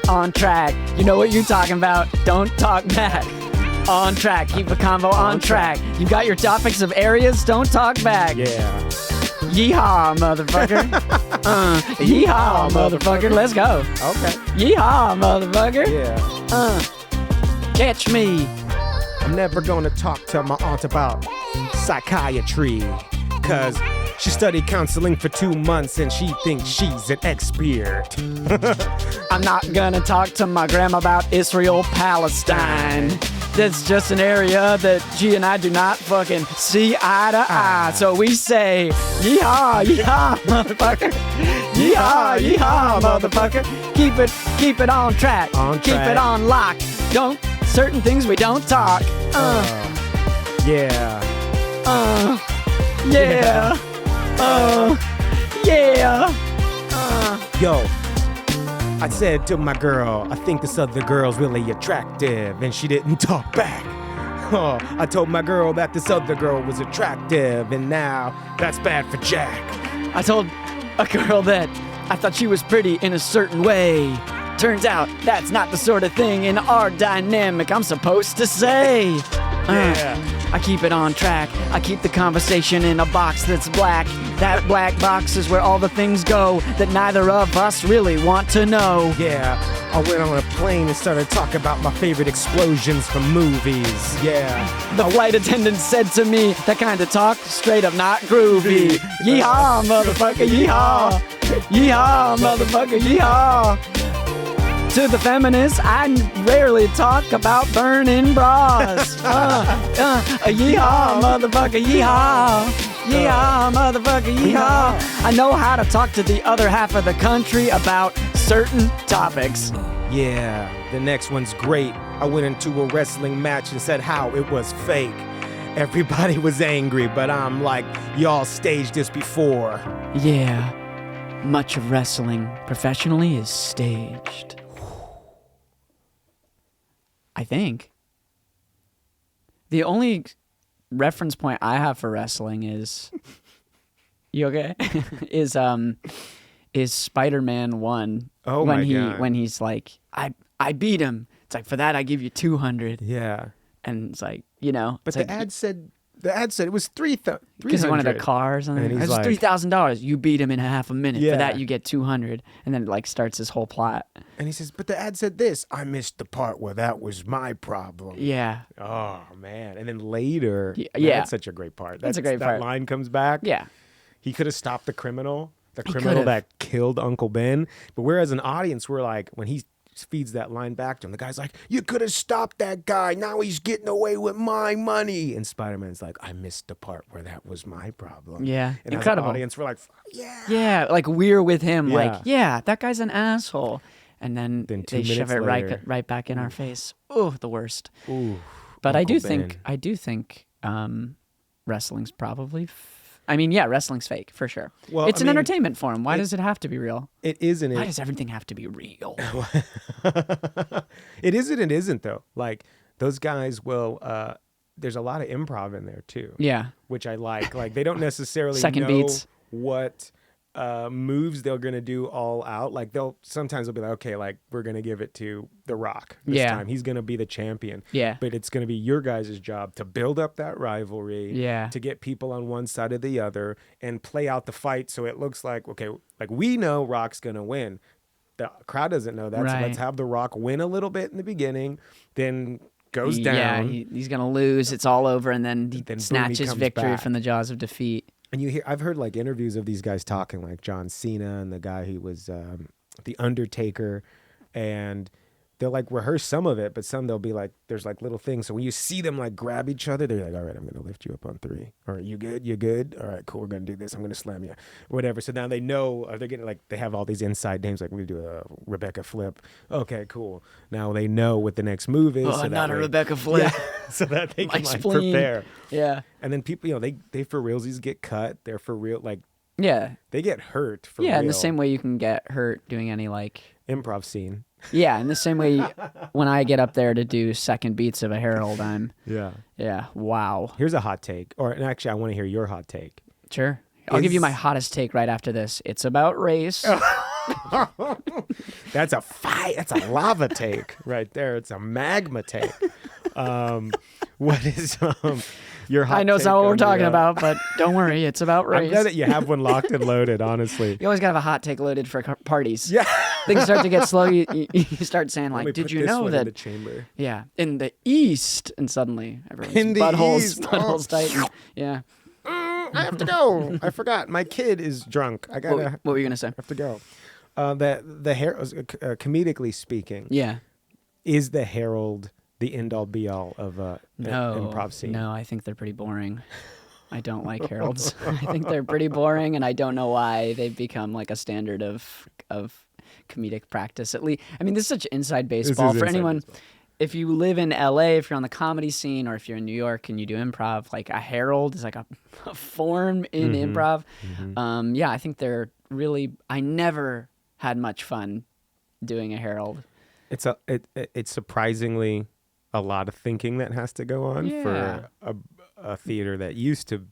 Speaker 1: On track. You know what you're talking about. Don't talk back. On track. Keep the convo on track. You got your topics of areas. Don't talk back.
Speaker 2: Yeah.
Speaker 1: Yeehaw, motherfucker. Yeehaw, motherfucker. Let's go.
Speaker 2: Okay.
Speaker 1: Yeehaw, motherfucker.
Speaker 2: Yeah.
Speaker 1: Catch me.
Speaker 2: I'm never gonna talk to my aunt about psychiatry, 'cause she studied counseling for 2 months and she thinks she's an expert.
Speaker 1: I'm not gonna talk to my grandma about Israel, Palestine. That's just an area that she and I do not fucking see eye to eye. So we say, yeehaw, yeehaw, motherfucker. Yeehaw, yeehaw, motherfucker. Keep it on track. Keep it on lock. Certain things we don't talk.
Speaker 2: Yeah.
Speaker 1: Yeah. Yeah.
Speaker 2: Yo, I said to my girl, I think this other girl's really attractive, and she didn't talk back. I told my girl that this other girl was attractive, and now that's bad for Jack.
Speaker 1: I told a girl that I thought she was pretty in a certain way. Turns out that's not the sort of thing in our dynamic I'm supposed to say.
Speaker 2: Yeah.
Speaker 1: I keep it on track. I keep the conversation in a box that's black. That black box is where all the things go that neither of us really want to know.
Speaker 2: Yeah, I went on a plane and started talking about my favorite explosions from movies. Yeah.
Speaker 1: The flight attendant said to me, that kind of talk, straight up not groovy. Yeehaw, motherfucker, yeehaw. Yeehaw, motherfucker, yeehaw. To the feminists, I rarely talk about burning bras. Yeehaw, motherfucker, yeehaw. Yeehaw, motherfucker, yeehaw. I know how to talk to the other half of the country about certain topics.
Speaker 2: Yeah, the next one's great. I went into a wrestling match and said how it was fake. Everybody was angry, but I'm like, y'all staged this before.
Speaker 1: Yeah, much of wrestling professionally is staged. I think. The only reference point I have for wrestling is you okay? is Spider-Man 1.
Speaker 2: Oh
Speaker 1: when
Speaker 2: my God.
Speaker 1: When he's like, I beat him. It's like, for that I give you 200.
Speaker 2: Yeah.
Speaker 1: And it's like, you know.
Speaker 2: But
Speaker 1: it's
Speaker 2: the
Speaker 1: like,
Speaker 2: ad said it was 300.
Speaker 1: because he wanted a car or something.
Speaker 2: And
Speaker 1: It
Speaker 2: he's
Speaker 1: was
Speaker 2: like,
Speaker 1: $3,000. You beat him in half a minute.
Speaker 2: Yeah.
Speaker 1: For that you get 200. And then it like starts his whole plot.
Speaker 2: and he says, but the ad said this. I missed the part where that was my problem.
Speaker 1: Yeah.
Speaker 2: Oh man. And then later,
Speaker 1: Yeah.
Speaker 2: that's such a great part.
Speaker 1: That's a great
Speaker 2: that
Speaker 1: part.
Speaker 2: line comes back.
Speaker 1: Yeah.
Speaker 2: He could have stopped the criminal
Speaker 1: could've.
Speaker 2: that killed Uncle Ben. But we're as an audience, we're like, when he feeds that line back to him, the guy's like, you could have stopped that guy. Now he's getting away with my money. And Spider-Man's like, I missed the part where that was my problem.
Speaker 1: Yeah.
Speaker 2: And
Speaker 1: Incredible.
Speaker 2: as an audience, we're like, yeah.
Speaker 1: Yeah, like we're with him.
Speaker 2: Yeah.
Speaker 1: Like, yeah, that guy's an asshole. And then,
Speaker 2: 2
Speaker 1: they shove
Speaker 2: minutes
Speaker 1: it
Speaker 2: later.
Speaker 1: right back in our face. Oh, the worst.
Speaker 2: Ooh,
Speaker 1: But
Speaker 2: Uncle
Speaker 1: I do think wrestling's probably. Wrestling's fake for sure.
Speaker 2: Well,
Speaker 1: It's
Speaker 2: I
Speaker 1: an
Speaker 2: mean,
Speaker 1: entertainment form. Why does it have to be real?
Speaker 2: It isn't.
Speaker 1: Why does everything have to be real?
Speaker 2: It isn't. It isn't though. Like those guys will. There's a lot of improv in there too.
Speaker 1: Yeah.
Speaker 2: Which I like. Like they don't necessarily
Speaker 1: Second
Speaker 2: know
Speaker 1: beats.
Speaker 2: what moves they're gonna do all out. Like they'll be like, okay, like we're gonna give it to The Rock this time. He's gonna be the champion.
Speaker 1: Yeah.
Speaker 2: But it's gonna be your guys' job to build up that rivalry.
Speaker 1: Yeah.
Speaker 2: To get people on one side or the other and play out the fight so it looks like, okay, like we know Rock's gonna win. The crowd doesn't know that. So
Speaker 1: Right.
Speaker 2: let's have The Rock win a little bit in the beginning, then goes down.
Speaker 1: Yeah, he's gonna lose. It's all over, and then he
Speaker 2: Then boom, he
Speaker 1: snatches
Speaker 2: comes
Speaker 1: victory
Speaker 2: back.
Speaker 1: from the jaws of defeat.
Speaker 2: And I've heard like interviews of these guys talking, like John Cena and the guy who was the Undertaker, and they'll like rehearse some of it, but some they'll be like, there's like little things. So when you see them like grab each other, they're like, all right, I'm gonna lift you up on 3. All right, you good? You good? All right, cool. We're gonna do this. I'm gonna slam you, whatever. So now they know. They're getting like they have all these inside names. Like we do a Rebecca Flip. Okay, cool. Now they know what the next move is.
Speaker 1: Oh,
Speaker 2: so that
Speaker 1: not a
Speaker 2: way-
Speaker 1: Rebecca Flip.
Speaker 2: Yeah, so that they
Speaker 1: My
Speaker 2: can like
Speaker 1: spleen.
Speaker 2: prepare.
Speaker 1: Yeah.
Speaker 2: And then people, they for realsies get cut. They're for real, like
Speaker 1: Yeah.
Speaker 2: they get hurt for
Speaker 1: Yeah,
Speaker 2: real.
Speaker 1: in the same way you can get hurt doing any like.
Speaker 2: Improv scene.
Speaker 1: Yeah, in the same way when I get up there to do second beats of a Herald, yeah, wow.
Speaker 2: Here's a hot take, and actually, I want to hear your hot take.
Speaker 1: Sure. I'll give you
Speaker 2: Is-
Speaker 1: my hottest take right after this. It's about race.
Speaker 2: That's a fight. That's a lava take right there. It's a magma take. What is your hot
Speaker 1: I know it's
Speaker 2: take
Speaker 1: not what we're
Speaker 2: on the,
Speaker 1: talking about, but don't worry, it's about
Speaker 2: I'm
Speaker 1: race.
Speaker 2: glad that you have one locked and loaded, honestly.
Speaker 1: You always gotta have a hot take loaded for parties.
Speaker 2: Yeah.
Speaker 1: Things start to get slow. You start saying
Speaker 2: Let me
Speaker 1: like, "Did
Speaker 2: put
Speaker 1: you
Speaker 2: this
Speaker 1: know
Speaker 2: one
Speaker 1: that?"
Speaker 2: in the chamber?
Speaker 1: Yeah, in the East, and suddenly everyone's
Speaker 2: In the East.
Speaker 1: buttholes tighten. Yeah.
Speaker 2: I have to go. I forgot. My kid is drunk. I gotta
Speaker 1: What were you gonna say?
Speaker 2: have to go. The Herald, comedically speaking,
Speaker 1: Yeah.
Speaker 2: is the Herald the end all be all of
Speaker 1: No.
Speaker 2: improv scene?
Speaker 1: No, I think they're pretty boring. I don't like heralds. I think they're pretty boring, and I don't know why they've become like a standard of comedic practice. At least, I mean, this is such inside baseball
Speaker 2: is
Speaker 1: for
Speaker 2: inside
Speaker 1: anyone.
Speaker 2: baseball.
Speaker 1: If you live in LA, if you're on the comedy scene, or if you're in New York and you do improv, like a herald is like a form in improv. Yeah, I think they're really. I never had much fun doing a herald.
Speaker 2: It's surprisingly a lot of thinking that has to go on
Speaker 1: Yeah.
Speaker 2: for a theater that used to.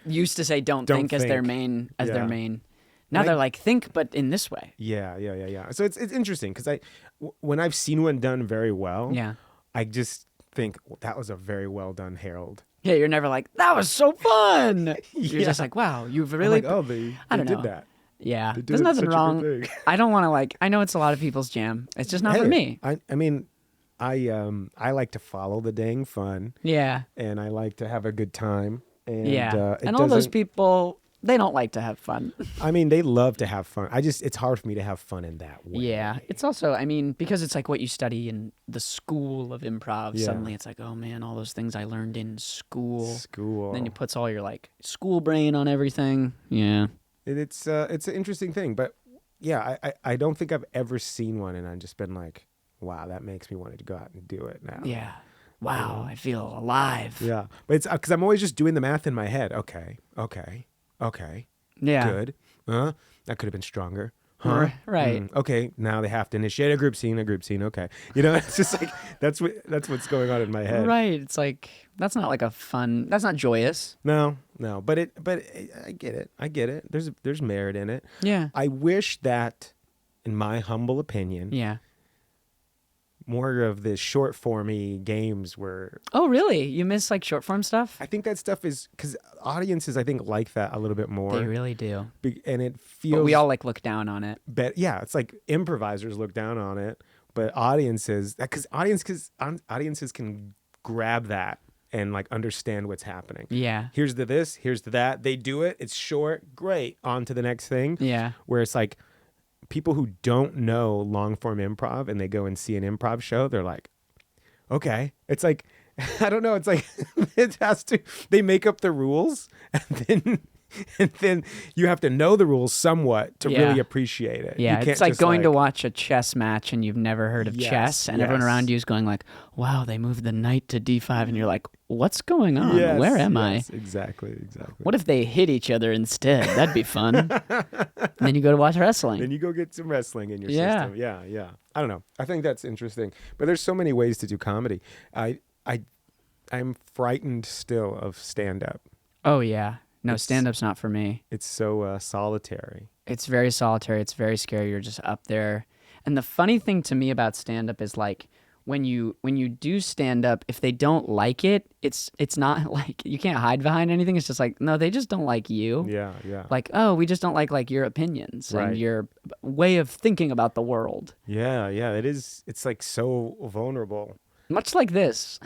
Speaker 1: Used to say don't
Speaker 2: Don't
Speaker 1: think as their
Speaker 2: think.
Speaker 1: main
Speaker 2: Yeah.
Speaker 1: their main. Now
Speaker 2: Like-
Speaker 1: they're like think, but in this way.
Speaker 2: Yeah. So it's interesting because when I've seen one done very well,
Speaker 1: Yeah.
Speaker 2: I just think that was a very well done herald.
Speaker 1: Yeah, you're never like, that was so fun. You're
Speaker 2: Yeah.
Speaker 1: just like, wow, you've
Speaker 2: I'm
Speaker 1: really.
Speaker 2: like, oh, they
Speaker 1: don't
Speaker 2: did
Speaker 1: know.
Speaker 2: that.
Speaker 1: Yeah,
Speaker 2: They did
Speaker 1: there's
Speaker 2: it
Speaker 1: nothing
Speaker 2: such a good
Speaker 1: wrong.
Speaker 2: thing.
Speaker 1: I don't want to I know it's a lot of people's jam. It's just not for
Speaker 2: Hey,
Speaker 1: me.
Speaker 2: I mean, I like to follow the dang fun,
Speaker 1: Yeah,
Speaker 2: and I like to have a good time. And
Speaker 1: yeah.
Speaker 2: it
Speaker 1: And all those
Speaker 2: doesn't-
Speaker 1: people, they don't like to have fun.
Speaker 2: I mean, they love to have fun. It's hard for me to have fun in that way.
Speaker 1: Yeah, it's also, I mean, because it's like what you study in the school of improv.
Speaker 2: Yeah.
Speaker 1: Suddenly, it's like, oh man, all those things I learned in school.
Speaker 2: School.
Speaker 1: And then you puts all your like school brain on everything. Yeah.
Speaker 2: It's an interesting thing, but yeah, I don't think I've ever seen one, and I've just been like, wow, that makes me want to go out and do it now.
Speaker 1: Yeah. Wow, I feel alive.
Speaker 2: Yeah, but it's because I'm always just doing the math in my head. Okay,
Speaker 1: Yeah.
Speaker 2: good. That could have been stronger. Huh?
Speaker 1: Right.
Speaker 2: Okay, now they have to initiate a group scene. Okay. It's just like that's what's going on in my head.
Speaker 1: Right. It's like that's not like a fun. That's not joyous.
Speaker 2: No, but I get it. There's merit in it.
Speaker 1: Yeah.
Speaker 2: I wish that, in my humble opinion,
Speaker 1: Yeah.
Speaker 2: more of the short formy games were.
Speaker 1: Oh, really? You miss like short form stuff?
Speaker 2: I think that stuff is because audiences, I think, like that a little bit more.
Speaker 1: They really do.
Speaker 2: And it feels.
Speaker 1: But we all like look down on it.
Speaker 2: Yeah, it's like improvisers look down on it, but audiences can grab that and like understand what's happening.
Speaker 1: Yeah.
Speaker 2: Here's the this, here's the that. They do it. It's short. Great. On to the next thing.
Speaker 1: Yeah.
Speaker 2: Where it's like people who don't know long form improv and they go and see an improv show, they're like, okay. It's like, I don't know. It's like they make up the rules and then you have to know the rules somewhat to really appreciate it.
Speaker 1: Yeah,
Speaker 2: You can't
Speaker 1: it's like
Speaker 2: just,
Speaker 1: going to watch a chess match and you've never heard of
Speaker 2: Yes,
Speaker 1: chess, and everyone
Speaker 2: yes.
Speaker 1: around you is going like, "Wow, they moved the knight to d5," and you're like, "What's going on?
Speaker 2: Yes,
Speaker 1: Where am I?
Speaker 2: yes, Exactly.
Speaker 1: What if they hit each other instead? That'd be fun." And then you go to watch wrestling.
Speaker 2: Then you go get some wrestling in your
Speaker 1: Yeah.
Speaker 2: system. Yeah. I don't know. I think that's interesting. But there's so many ways to do comedy. I'm frightened still of stand-up.
Speaker 1: Oh yeah, no,
Speaker 2: It's-
Speaker 1: stand-up's not for me.
Speaker 2: It's so solitary.
Speaker 1: It's very solitary. It's very scary. You're just up there. And the funny thing to me about stand-up is like when you do stand-up, if they don't like it, it's not like you can't hide behind anything. It's just like, no, they just don't like you.
Speaker 2: Yeah.
Speaker 1: Like, oh, we just don't like your opinions
Speaker 2: Right.
Speaker 1: and your way of thinking about the world.
Speaker 2: Yeah. It is. It's like so vulnerable.
Speaker 1: Much like this,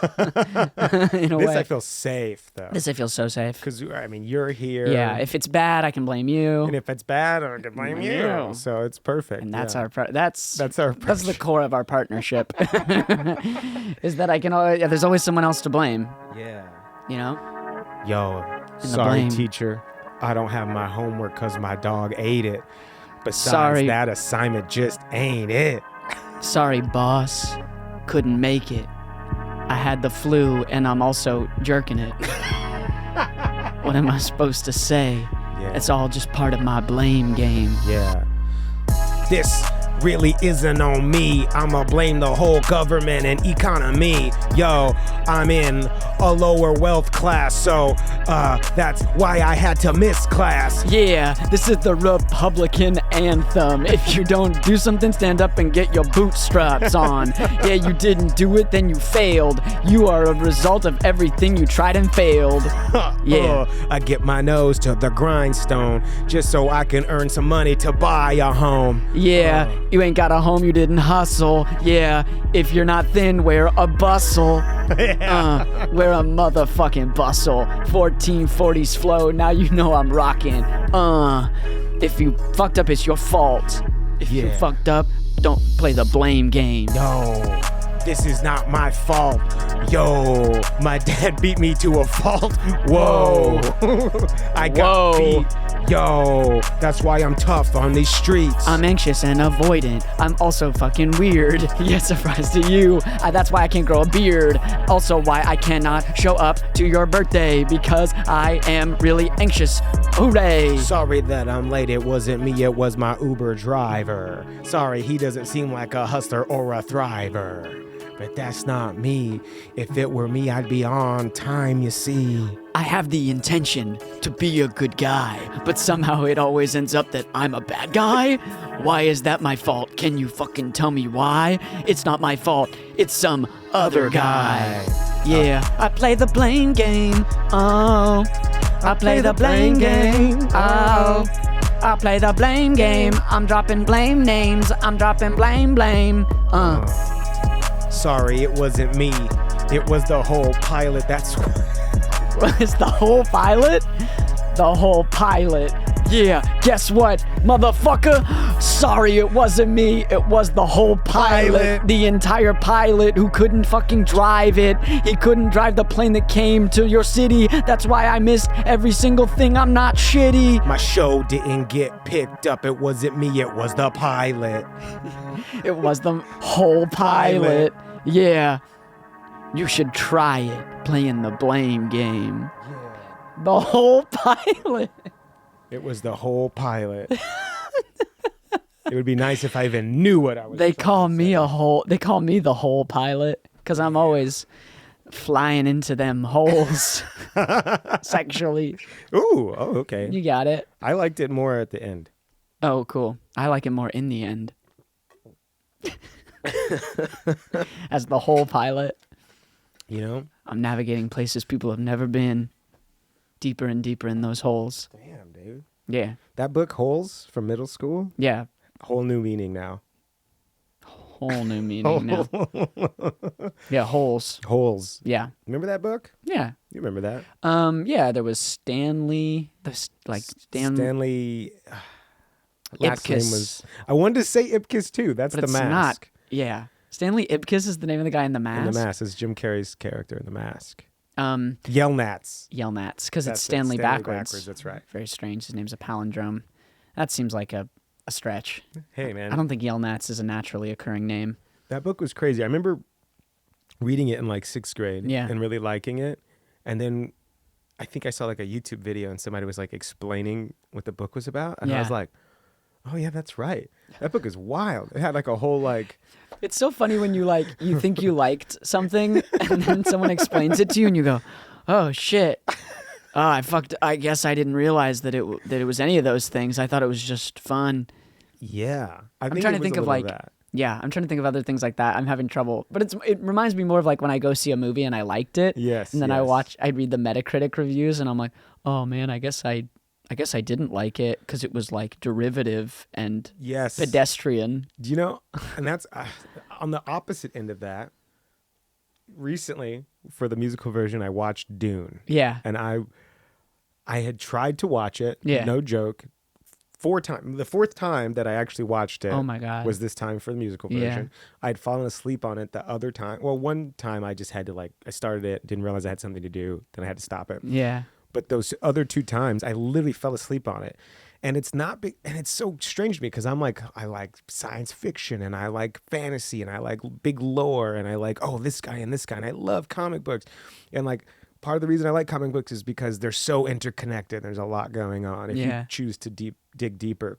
Speaker 1: in a
Speaker 2: This
Speaker 1: way.
Speaker 2: I feel safe though.
Speaker 1: This I feel so safe.
Speaker 2: Because I mean, you're here.
Speaker 1: Yeah, if it's bad, I can blame you.
Speaker 2: And if it's bad, I can blame you.
Speaker 1: You.
Speaker 2: So it's perfect.
Speaker 1: And that's
Speaker 2: yeah.
Speaker 1: that's
Speaker 2: our
Speaker 1: that's the core of our partnership. Is that I can there's always someone else to blame,
Speaker 2: Yeah.
Speaker 1: you know?
Speaker 2: Yo,
Speaker 1: the
Speaker 2: sorry,
Speaker 1: blame.
Speaker 2: teacher. I don't have my homework because my dog ate it. Besides,
Speaker 1: Sorry.
Speaker 2: that assignment just ain't it.
Speaker 1: Sorry, boss. Couldn't make it. I had the flu and I'm also jerking it. What am I supposed to say?
Speaker 2: Yeah.
Speaker 1: It's all just part of my blame game.
Speaker 2: Yeah. This really isn't on me. I'ma blame the whole government and economy. Yo, I'm in a lower wealth class, so that's why I had to miss class.
Speaker 1: Yeah, this is the Republican anthem. If you don't do something, stand up and get your bootstraps on. Yeah, you didn't do it, then you failed. You are a result of everything you tried and failed. Yeah.
Speaker 2: I get my nose to the grindstone just so I can earn some money to buy a home.
Speaker 1: Yeah, you ain't got a home, you didn't hustle. Yeah, if you're not thin, wear a bustle. Wear a motherfucking bustle. 1440s flow, now you know I'm rocking. If you fucked up, it's your fault. If you
Speaker 2: Yeah.
Speaker 1: fucked up, don't play the blame game.
Speaker 2: Yo, this is not my fault. Yo, my dad beat me to a fault. Whoa. I got
Speaker 1: Whoa.
Speaker 2: beat. Yo, that's why I'm tough on these streets.
Speaker 1: I'm anxious and avoidant. I'm also fucking weird. Yeah, surprise to you. That's why I can't grow a beard. Also why I cannot show up to your birthday, because I am really anxious. Hooray.
Speaker 2: Sorry that I'm late. It wasn't me, it was my Uber driver. Sorry, he doesn't seem like a hustler or a thriver. But that's not me. If it were me, I'd be on time, you see.
Speaker 1: I have the intention to be a good guy, but somehow it always ends up that I'm a bad guy? Why is that my fault? Can you fucking tell me why? It's not my fault. It's some other guy. Yeah, I play the blame game. Oh, I play the blame game. Oh, I play the blame game. I'm dropping blame names. I'm dropping blame.
Speaker 2: Sorry, it wasn't me. It was the whole pilot. That's
Speaker 1: It's the whole pilot? The whole pilot. Yeah, guess what, motherfucker? Sorry, it wasn't me. It was the whole pilot. The entire pilot who couldn't fucking drive it. He couldn't drive the plane that came to your city. That's why I missed every single thing. I'm not shitty.
Speaker 2: my show didn't get picked up. It wasn't me. It was the pilot.
Speaker 1: It was the whole pilot. Yeah. You should try it, playing the blame game. The whole pilot.
Speaker 2: It was the whole pilot. It would be nice if I even knew what I was.
Speaker 1: They call me the whole pilot because I'm always flying into them holes sexually.
Speaker 2: Ooh, oh, okay.
Speaker 1: You got it.
Speaker 2: I liked it more at the end.
Speaker 1: Oh, cool. I like it more in the end. As the whole pilot.
Speaker 2: You know?
Speaker 1: I'm navigating places people have never been. Deeper and deeper in those holes.
Speaker 2: Damn, dude.
Speaker 1: Yeah.
Speaker 2: That book, Holes, from middle school,
Speaker 1: Yeah.
Speaker 2: whole new meaning now.
Speaker 1: Whole new meaning now. Yeah, holes.
Speaker 2: Holes.
Speaker 1: Yeah.
Speaker 2: Remember that book?
Speaker 1: Yeah.
Speaker 2: You remember that?
Speaker 1: Yeah, there was Stanley.
Speaker 2: Stanley. Last name
Speaker 1: Ipkiss.
Speaker 2: was. I wanted to say Ipkiss too. That's
Speaker 1: But
Speaker 2: the
Speaker 1: it's
Speaker 2: mask.
Speaker 1: not. Yeah. Stanley Ipkiss is the name of the guy in The Mask.
Speaker 2: In the mask is Jim Carrey's character in the mask.
Speaker 1: Yelnats, because it's
Speaker 2: That's it,
Speaker 1: Stanley backwards.
Speaker 2: That's right.
Speaker 1: Very strange. His name's a palindrome. That seems like a stretch.
Speaker 2: Hey, man.
Speaker 1: I don't think Yelnats is a naturally occurring name.
Speaker 2: That book was crazy. I remember reading it in like 6th grade
Speaker 1: Yeah.
Speaker 2: and really liking it. And then I think I saw like a YouTube video and somebody was like explaining what the book was about. And I was like, oh yeah, that's right. That book is wild. It had like a whole like...
Speaker 1: It's so funny when you think you liked something and then someone explains it to you and you go, oh shit. I guess I didn't realize that it was any of those things. I thought it was just fun.
Speaker 2: Yeah.
Speaker 1: I'm trying to think of like
Speaker 2: that.
Speaker 1: Yeah, I'm trying to think of other things like that. I'm having trouble. But it reminds me more of like when I go see a movie and I liked it.
Speaker 2: Yes.
Speaker 1: And then I read the Metacritic reviews and I'm like, oh man, I guess I didn't like it because it was like derivative and pedestrian.
Speaker 2: Do you know? And that's on the opposite end of that. Recently, for the musical version, I watched Dune.
Speaker 1: Yeah.
Speaker 2: And I had tried to watch it.
Speaker 1: Yeah.
Speaker 2: No joke. 4 times. The 4th time that I actually watched it.
Speaker 1: Oh my God.
Speaker 2: Was this time for the musical version. I had fallen asleep on it the other time. Well, one time I just had to I started it, didn't realize I had something to do, then I had to stop it.
Speaker 1: Yeah.
Speaker 2: But those other 2 times, I literally fell asleep on it. And it's not big, and it's so strange to me because I'm like, I like science fiction and I like fantasy and I like big lore and I like, oh, this guy and this guy. And I love comic books. And like, part of the reason I like comic books is because they're so interconnected. There's a lot going on if you choose to dig deeper.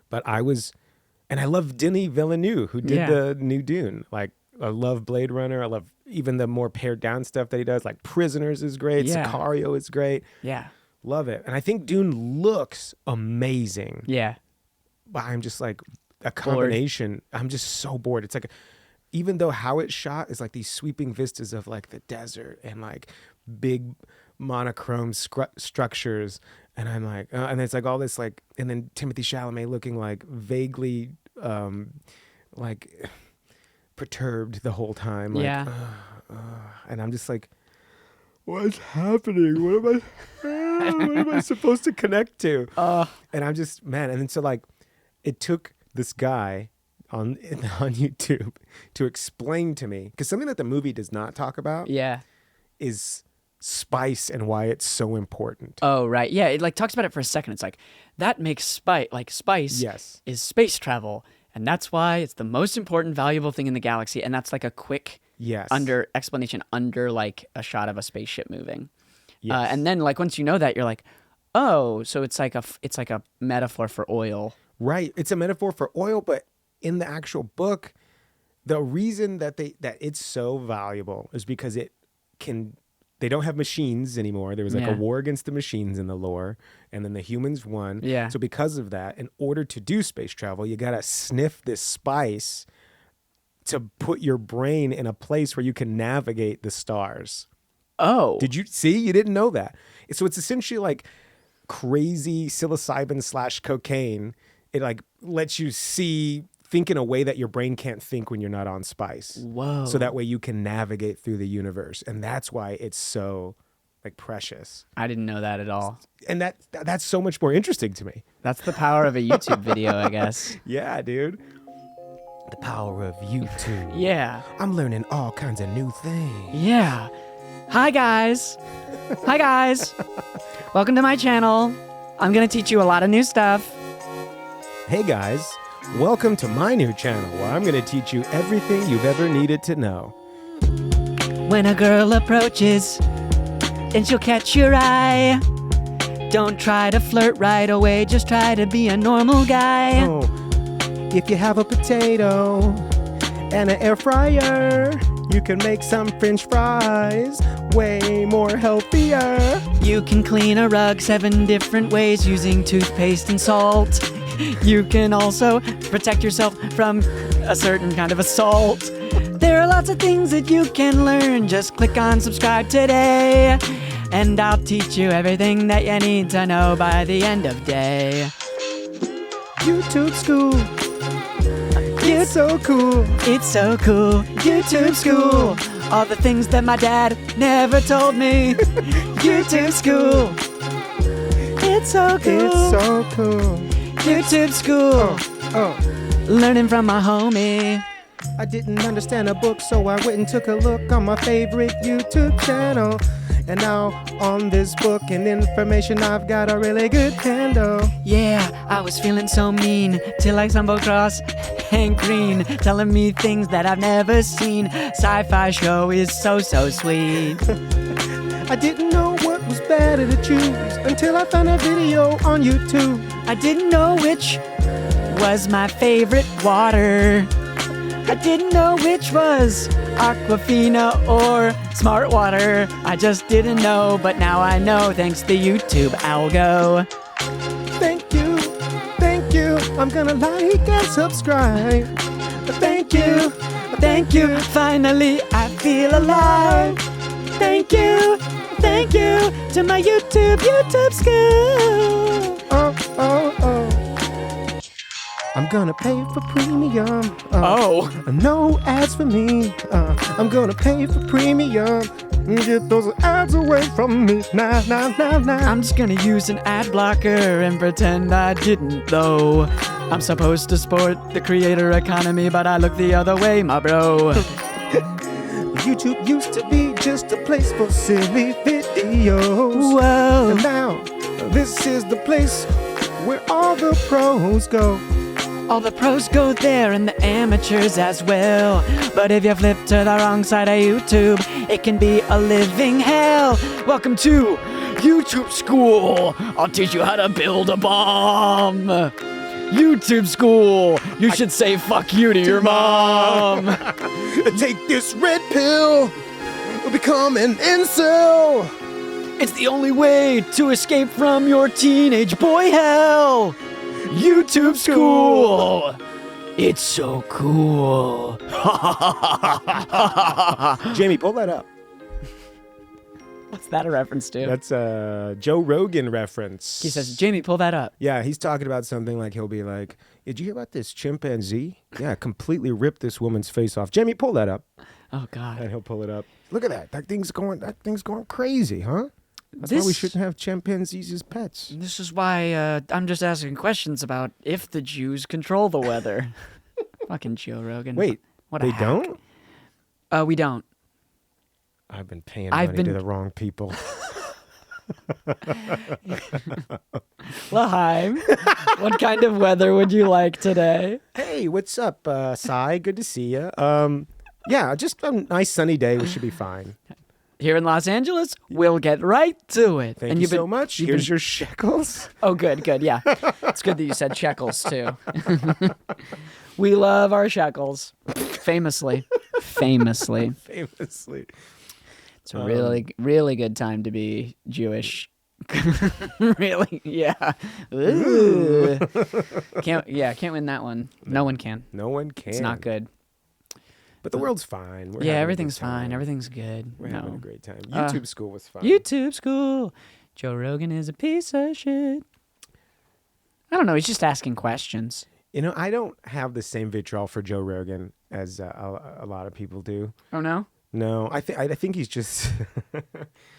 Speaker 2: But I love Denis Villeneuve, who did the new Dune. Like, I love Blade Runner. I love even the more pared down stuff that he does. Like Prisoners is great.
Speaker 1: Yeah.
Speaker 2: Sicario is great.
Speaker 1: Yeah.
Speaker 2: Love it. And I think Dune looks amazing.
Speaker 1: Yeah.
Speaker 2: But I'm just like a combination. I'm just so bored. It's like, even though how it's shot is like these sweeping vistas of like the desert and like big monochrome structures. And I'm like, and it's like all this like, and then Timothée Chalamet looking like vaguely like perturbed the whole time. Like, and I'm just like, what's happening? What am I supposed to connect to? And I'm just, man. And then so like, it took this guy on YouTube to explain to me, because something that the movie does not talk about is spice and why it's so important.
Speaker 1: Oh, right. Yeah, it like talks about it for a second. It's like, that makes spice is space travel. And that's why it's the most important, valuable thing in the galaxy. And that's like a quick explanation under like a shot of a spaceship moving. Yes. And then like once you know that, you're like, oh, so it's like a metaphor for oil.
Speaker 2: Right. It's a metaphor for oil, but in the actual book, the reason that it's so valuable is because they don't have machines anymore. There was like a war against the machines in the lore, and then the humans won.
Speaker 1: Yeah.
Speaker 2: So because of that, in order to do space travel, you got to sniff this spice to put your brain in a place where you can navigate the stars.
Speaker 1: Oh.
Speaker 2: Did you see? You didn't know that. So it's essentially like crazy psilocybin / cocaine. It like lets you think in a way that your brain can't think when you're not on spice.
Speaker 1: Whoa.
Speaker 2: So that way you can navigate through the universe. And that's why it's so like precious.
Speaker 1: I didn't know that at all.
Speaker 2: And that's so much more interesting to me.
Speaker 1: That's the power of a YouTube video, I guess.
Speaker 2: Yeah, dude. The power of YouTube.
Speaker 1: Yeah.
Speaker 2: I'm learning all kinds of new things.
Speaker 1: Yeah. Hi, guys. Hi, guys. Welcome to my channel. I'm going to teach you a lot of new stuff.
Speaker 2: Hey, guys. Welcome to my new channel where I'm going to teach you everything you've ever needed to know.
Speaker 1: When a girl approaches and she'll catch your eye, don't try to flirt right away. Just try to be a normal guy.
Speaker 2: Oh, if you have a potato and an air fryer, you can make some French fries way more healthier.
Speaker 1: You can clean a rug 7 different ways using toothpaste and salt. You can also protect yourself from a certain kind of assault. There are lots of things that you can learn. Just click on subscribe today, and I'll teach you everything that you need to know by the end of day.
Speaker 2: YouTube school. It's so cool.
Speaker 1: It's so cool. YouTube school. All the things that my dad never told me. YouTube school. It's so cool.
Speaker 2: It's so cool.
Speaker 1: YouTube school.
Speaker 2: Oh.
Speaker 1: Learning from my homie.
Speaker 2: I didn't understand a book, so I went and took a look on my favorite YouTube channel. And now on this book and information, I've got a really good handle.
Speaker 1: Yeah, I was feeling so mean till I stumbled across Hank Green telling me things that I've never seen. Sci-fi show is so sweet.
Speaker 2: I didn't know what was better to choose until I found a video on YouTube.
Speaker 1: I didn't know which was my favorite water. I didn't know which was Aquafina or Smart Water. I just didn't know, but now I know thanks to YouTube algo.
Speaker 2: Thank you, thank you. I'm gonna like and subscribe. Thank you,
Speaker 1: Thank you, finally I feel alive. Thank you to my YouTube school.
Speaker 2: Oh. I'm gonna pay for premium. No ads for me. I'm gonna pay for premium. Get those ads away from me. Nah.
Speaker 1: I'm just gonna use an ad blocker and pretend I didn't though. I'm supposed to support the creator economy, but I look the other way, my bro.
Speaker 2: YouTube used to be just a place for silly videos.
Speaker 1: Whoa.
Speaker 2: And now, this is the place where all the pros go.
Speaker 1: All the pros go there and the amateurs as well. But if you flip to the wrong side of YouTube, it can be a living hell. Welcome to YouTube school. I'll teach you how to build a bomb. YouTube school. You should say fuck you to your mom.
Speaker 2: Take this red pill, become an incel.
Speaker 1: It's the only way to escape from your teenage boy hell. YouTube school. It's so cool.
Speaker 2: Jamie, pull that up.
Speaker 1: What's that a reference to?
Speaker 2: That's a Joe Rogan reference.
Speaker 1: He says, Jamie, pull that up.
Speaker 2: Yeah, he's talking about something like he'll be like, did you hear about this chimpanzee? Yeah, completely ripped this woman's face off. Jamie, pull that up.
Speaker 1: Oh, God.
Speaker 2: And he'll pull it up. Look at that. That thing's going crazy, huh? That's why we shouldn't have chimpanzees as pets.
Speaker 1: This is why I'm just asking questions about if the Jews control the weather. Fucking Joe Rogan.
Speaker 2: Wait,
Speaker 1: what
Speaker 2: they
Speaker 1: hack.
Speaker 2: don't?
Speaker 1: We don't.
Speaker 2: I've been paying money to the wrong people.
Speaker 1: Laheim, what kind of weather would you like today?
Speaker 2: Hey, what's up, Sai? Good to see you. Yeah, just a nice sunny day. We should be fine.
Speaker 1: Here in Los Angeles, we'll get right to it.
Speaker 2: Thank you so much. Here's your shekels.
Speaker 1: Oh, good, yeah. It's good that you said shekels, too. We love our shekels. Famously. It's a really good time to be Jewish. Really? Yeah. Ooh. Can't win that one. No one can.
Speaker 2: No one can.
Speaker 1: It's not good.
Speaker 2: But the world's fine. We're
Speaker 1: Yeah,
Speaker 2: having a
Speaker 1: everything's
Speaker 2: good time.
Speaker 1: fine. Everything's good.
Speaker 2: We're
Speaker 1: No.
Speaker 2: having a great time. YouTube school was fun.
Speaker 1: YouTube school. Joe Rogan is a piece of shit. I don't know. He's just asking questions.
Speaker 2: You know, I don't have the same vitriol for Joe Rogan as a lot of people do.
Speaker 1: Oh no.
Speaker 2: No, I think he's just.
Speaker 1: I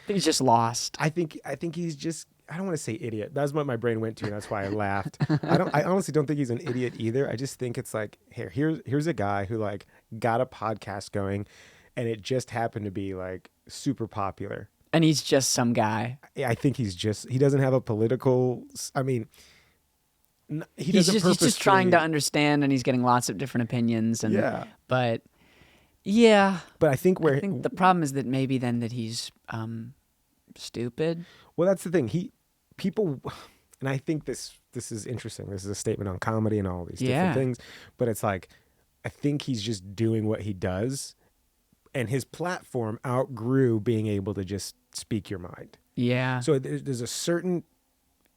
Speaker 1: think he's just lost.
Speaker 2: I think he's just. I don't want to say idiot. That's what my brain went to, and that's why I laughed. I honestly don't think he's an idiot either. I just think it's like, here's a guy who like got a podcast going, and it just happened to be like super popular.
Speaker 1: And he's just some guy.
Speaker 2: I think he doesn't have a political. I mean, he doesn't
Speaker 1: He's just trying to understand, and he's getting lots of different opinions. And
Speaker 2: Yeah.
Speaker 1: But yeah.
Speaker 2: But I think
Speaker 1: the problem is that maybe then that he's stupid.
Speaker 2: Well, that's the thing. People, and I think this is interesting. This is a statement on comedy and all these different things. But it's like, I think he's just doing what he does, and his platform outgrew being able to just speak your mind.
Speaker 1: Yeah.
Speaker 2: So there's a certain.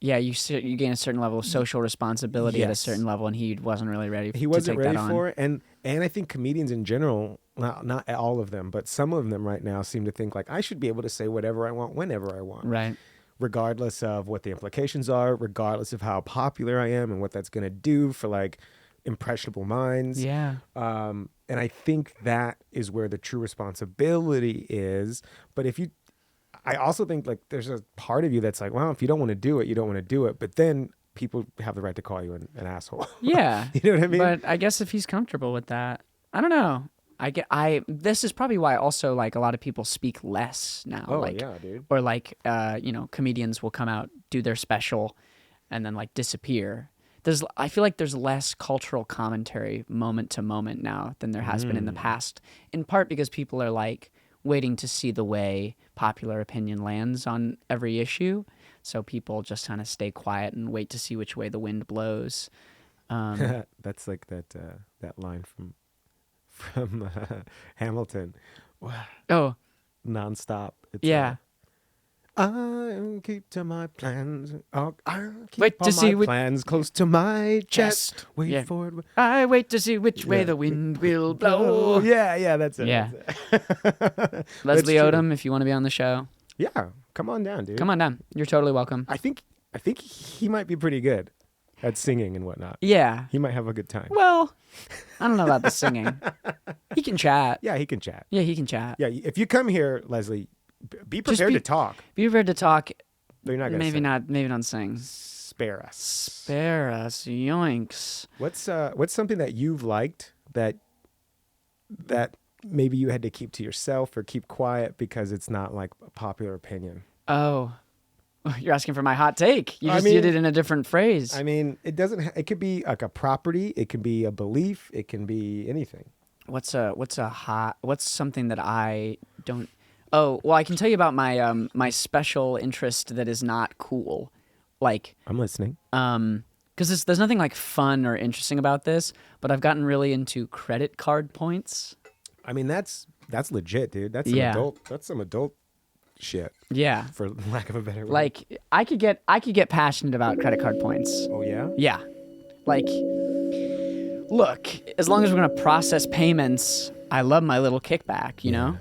Speaker 1: Yeah, you gain a certain level of social responsibility at a certain level, and he wasn't really ready.
Speaker 2: He wasn't
Speaker 1: to take
Speaker 2: ready
Speaker 1: that on.
Speaker 2: for it, and I think comedians in general, not all of them, but some of them right now seem to think like, I should be able to say whatever I want, whenever I want,
Speaker 1: Right.
Speaker 2: regardless of what the implications are, regardless of how popular I am, and what that's gonna do for like impressionable minds.
Speaker 1: Yeah.
Speaker 2: And I think that is where the true responsibility is. But I also think like there's a part of you that's like, well, if you don't want to do it, you don't want to do it. But then people have the right to call you an asshole.
Speaker 1: Yeah.
Speaker 2: You know what I mean?
Speaker 1: But I guess if he's comfortable with that, I don't know. This is probably why also like a lot of people speak less now.
Speaker 2: Oh,
Speaker 1: like,
Speaker 2: yeah, dude.
Speaker 1: Or like, comedians will come out, do their special, and then like disappear. I feel like there's less cultural commentary moment to moment now than there has been in the past. In part because people are like waiting to see the way popular opinion lands on every issue. So people just kind of stay quiet and wait to see which way the wind blows.
Speaker 2: That's like that line from Hamilton.
Speaker 1: Oh,
Speaker 2: Nonstop. It's,
Speaker 1: yeah.
Speaker 2: I keep to my plans. I keep
Speaker 1: Wait
Speaker 2: all
Speaker 1: to
Speaker 2: my
Speaker 1: see which-
Speaker 2: plans close to my chest. Wait
Speaker 1: Yeah.
Speaker 2: for it.
Speaker 1: I wait to see which way the wind will blow.
Speaker 2: Yeah, that's it.
Speaker 1: Yeah.
Speaker 2: That's it.
Speaker 1: Leslie
Speaker 2: true.
Speaker 1: Odom, if you want to be on the show,
Speaker 2: Yeah, come on down, dude.
Speaker 1: come on down. You're totally welcome.
Speaker 2: I think he might be pretty good at singing and whatnot.
Speaker 1: Yeah.
Speaker 2: He might have a good time.
Speaker 1: Well, I don't know about the singing. He can chat.
Speaker 2: Yeah, he can chat.
Speaker 1: Yeah, he can chat.
Speaker 2: Yeah, if you come here, Leslie, be prepared to talk.
Speaker 1: Be prepared to talk.
Speaker 2: But you're not gonna
Speaker 1: Maybe
Speaker 2: sing.
Speaker 1: not. Maybe not sing.
Speaker 2: Spare us.
Speaker 1: Spare us, yoinks.
Speaker 2: What's something that you've liked that maybe you had to keep to yourself or keep quiet because it's not like a popular opinion?
Speaker 1: Oh, you're asking for my hot take. You
Speaker 2: I
Speaker 1: just
Speaker 2: mean-
Speaker 1: did it in a different phrase.
Speaker 2: I mean, it doesn't. It could be like a property. It can be a belief. It can be anything.
Speaker 1: What's something that I don't? Oh, well, I can tell you about my my special interest that is not cool. Like,
Speaker 2: I'm listening.
Speaker 1: because there's nothing like fun or interesting about this, but I've gotten really into credit card points.
Speaker 2: I mean, that's legit, dude. That's some adult shit,
Speaker 1: Yeah.
Speaker 2: for lack of a better word.
Speaker 1: Like I could get passionate about credit card points.
Speaker 2: Oh yeah.
Speaker 1: Yeah. Like, look, as long as we're gonna process payments, I love my little kickback, you know?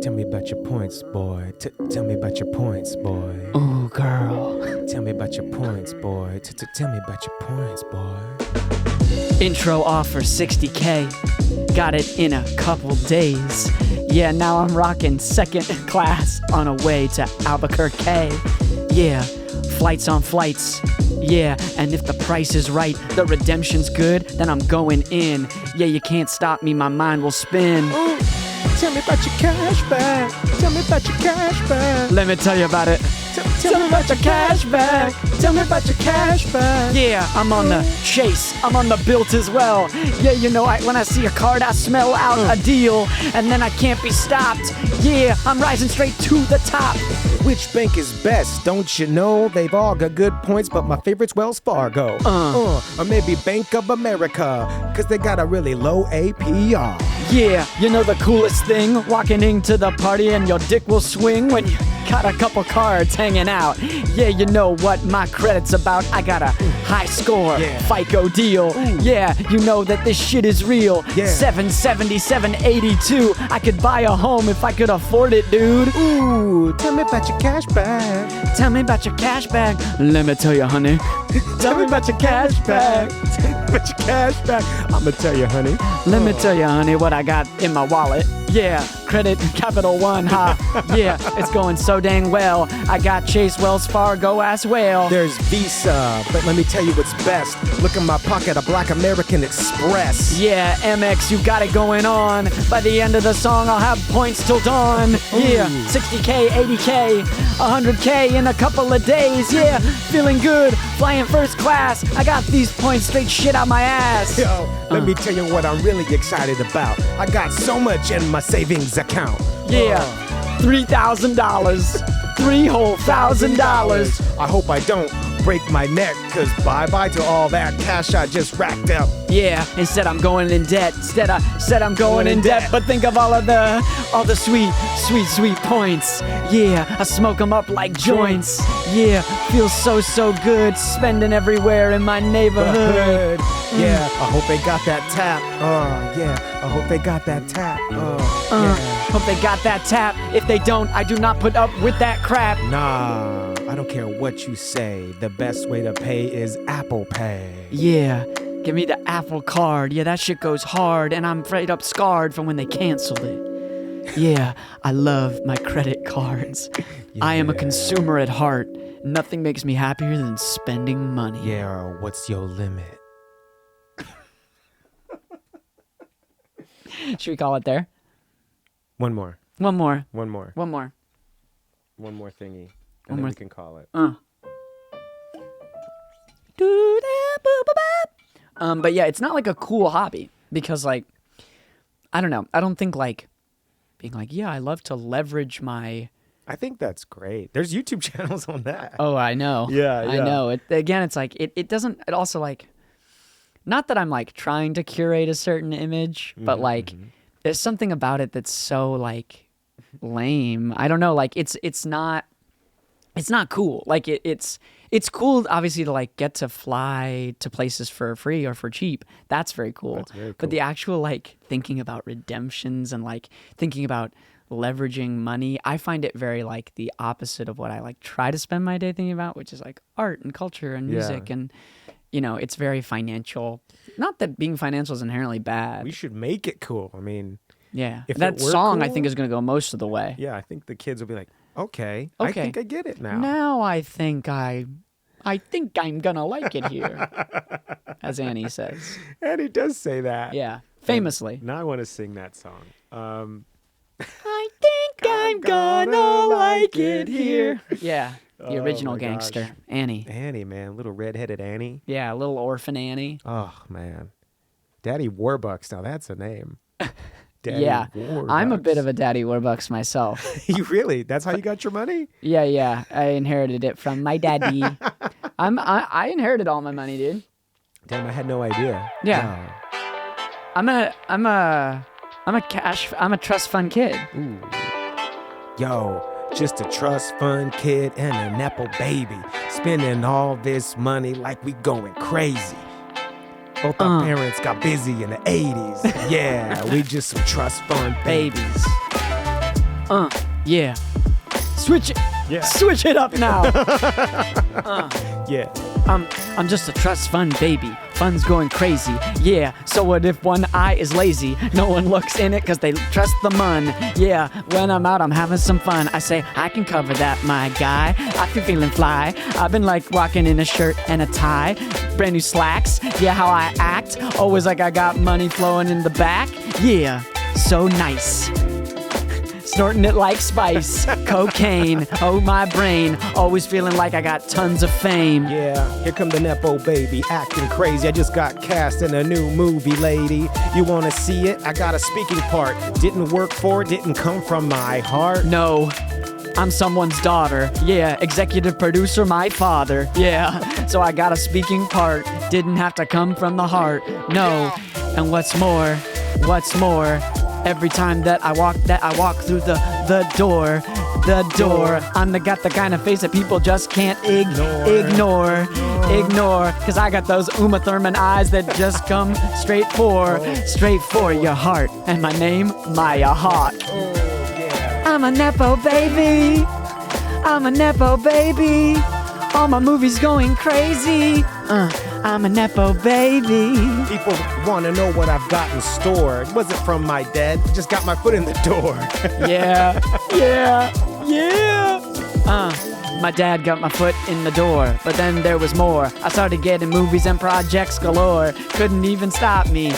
Speaker 2: Tell me about your points, boy. Tell me about your points, boy.
Speaker 1: Ooh, girl.
Speaker 2: Tell me about your points, boy. Tell me about your points, boy.
Speaker 1: Intro offer 60K. Got it in a couple days. Yeah, now I'm rocking second class on a way to Albuquerque. Yeah, flights on flights. Yeah, and if the price is right, the redemption's good, then I'm going in. Yeah, you can't stop me, my mind will spin.
Speaker 2: Tell me about your cash back. Tell me about your cash back.
Speaker 1: Let me tell you about it.
Speaker 2: Tell me about your cash back. Tell me about your cash back.
Speaker 1: Yeah, I'm on the chase. I'm on the built as well. Yeah, you know, when I see a card, I smell out a deal, and then I can't be stopped. Yeah, I'm rising straight to the top.
Speaker 2: Which bank is best? Don't you know? They've all got good points, but my favorite's Wells Fargo. Or maybe Bank of America, cause they got a really low APR.
Speaker 1: Yeah, you know the coolest thing? Walking into the party and your dick will swing when you got a couple cards hanging out. Yeah, you know what my credit's about. I got a high score, FICO deal. Yeah, you know that this shit is real. 770, 782. I could buy a home if I could afford it, dude.
Speaker 2: Ooh, tell me about your cash bag.
Speaker 1: Tell me about your cash bag. Let me tell you, honey. Tell me about your cash bag.
Speaker 2: About your cash bag. I'ma tell you, honey.
Speaker 1: Let me tell you, honey, what I got in my wallet. Yeah, credit Capital One, ha. Yeah, it's going so dang well. I got Chase, Wells Fargo as well.
Speaker 2: There's Visa, but let me tell you what's best. Look in my pocket, a Black American Express.
Speaker 1: Yeah, Amex, you got it going on. By the end of the song, I'll have points till dawn. Yeah, 60K, 80K, 100K in a couple of days. Yeah, feeling good, flying first class. I got these points straight shit out my ass.
Speaker 2: Yo, let me tell you what I'm really excited about. I got so much in my savings account.
Speaker 1: Yeah, $3,000. $3,000.
Speaker 2: I hope I don't break my neck, cause bye-bye to all that cash I just racked up.
Speaker 1: Yeah, instead I'm going in debt. Instead I'm going in debt. But think of all the sweet points. Yeah, I smoke them up like joints. Yeah, feels so good spending everywhere in my neighborhood.
Speaker 2: Yeah, I hope they got that tap. Yeah, I hope they got that tap. Yeah.
Speaker 1: Hope they got that tap. If they don't, I do not put up with that crap.
Speaker 2: Nah, I don't care what you say. The best way to pay is Apple Pay.
Speaker 1: Yeah, give me the Apple Card. Yeah, that shit goes hard, and I'm straight up scarred from when they canceled it. Yeah, I love my credit cards. I am a consumer at heart. Nothing makes me happier than spending money.
Speaker 2: Yeah, what's your limit?
Speaker 1: Should we call it there?
Speaker 2: One more
Speaker 1: One more
Speaker 2: thingy.
Speaker 1: One
Speaker 2: And
Speaker 1: more
Speaker 2: we can call it.
Speaker 1: But yeah, it's not like a cool hobby because like, I don't know. I don't think like being like, yeah, I love to leverage my.
Speaker 2: I think that's great. There's YouTube channels on that.
Speaker 1: Oh, I know.
Speaker 2: Yeah.
Speaker 1: I know. Again, it's like, it doesn't, it also like, not that I'm like trying to curate a certain image, but like, there's something about it that's so like lame. I don't know. Like it's not cool. Like it's cool obviously to like get to fly to places for free or for cheap. That's very cool.
Speaker 2: That's very cool.
Speaker 1: But the actual like thinking about redemptions and like thinking about leveraging money, I find it very like the opposite of what I like try to spend my day thinking about, which is like art and culture and music and you know, it's very financial. Not that being financial is inherently bad.
Speaker 2: We should make it cool. I mean,
Speaker 1: yeah.
Speaker 2: if
Speaker 1: That
Speaker 2: it were
Speaker 1: song I
Speaker 2: cool,
Speaker 1: think is going to go most of the way.
Speaker 2: Yeah, I think the kids will be like, okay, I think I get it now.
Speaker 1: Now I think I'm gonna like it here, as Annie says.
Speaker 2: And he does say that.
Speaker 1: Yeah, famously.
Speaker 2: Now I want to sing that song.
Speaker 1: I think I'm gonna like it here. Yeah, the original
Speaker 2: my
Speaker 1: gangster,
Speaker 2: gosh.
Speaker 1: Annie.
Speaker 2: Annie, man, little redheaded Annie.
Speaker 1: Yeah, little orphan Annie.
Speaker 2: Oh man, Daddy Warbucks. Now that's a name. Daddy
Speaker 1: Yeah,
Speaker 2: Warbucks.
Speaker 1: I'm a bit of a Daddy Warbucks myself.
Speaker 2: You really? That's how you got your money?
Speaker 1: Yeah, I inherited it from my daddy. I inherited all my money, dude.
Speaker 2: Damn, I had no idea.
Speaker 1: Yeah. I'm a trust fund kid.
Speaker 2: Ooh. Yo, just a trust fund kid and a Nepo baby. Spending all this money like we going crazy. Both our parents got busy in the 80s. Yeah, we just some trust fund babies.
Speaker 1: Yeah. Switch it.
Speaker 2: Yeah.
Speaker 1: Switch it up now.
Speaker 2: Yeah.
Speaker 1: I'm just a trust fund baby. Funds going crazy. Yeah. So what if one eye is lazy? No one looks in it 'cause they trust the mun. Yeah. When I'm out, I'm having some fun. I say I can cover that, my guy. I feel feeling fly. I've been like walking in a shirt and a tie, brand new slacks. Yeah, how I act. Always like I got money flowing in the back. Yeah. So nice. Snorting it like spice, cocaine, oh my brain, always feeling like I got tons of fame.
Speaker 2: Yeah, here come the Nepo baby, acting crazy. I just got cast in a new movie, lady. You wanna see it? I got a speaking part. Didn't work for it, didn't come from my heart.
Speaker 1: No, I'm someone's daughter. Yeah, executive producer, my father. Yeah, so I got a speaking part. Didn't have to come from the heart. No, and what's more, Every time that I walk through the door. Got the kind of face that people just can't ignore. Cause I got those Uma Thurman eyes that just come straight for your heart. And my name, Maya Hawk. I'm a Nepo baby. All my movies going crazy. I'm a Nepo baby.
Speaker 2: People want to know what I've got in store. It wasn't from my dad, just got my foot in the door.
Speaker 1: Yeah. My dad got my foot in the door, but then there was more. I started getting movies and projects galore. Couldn't even stop me.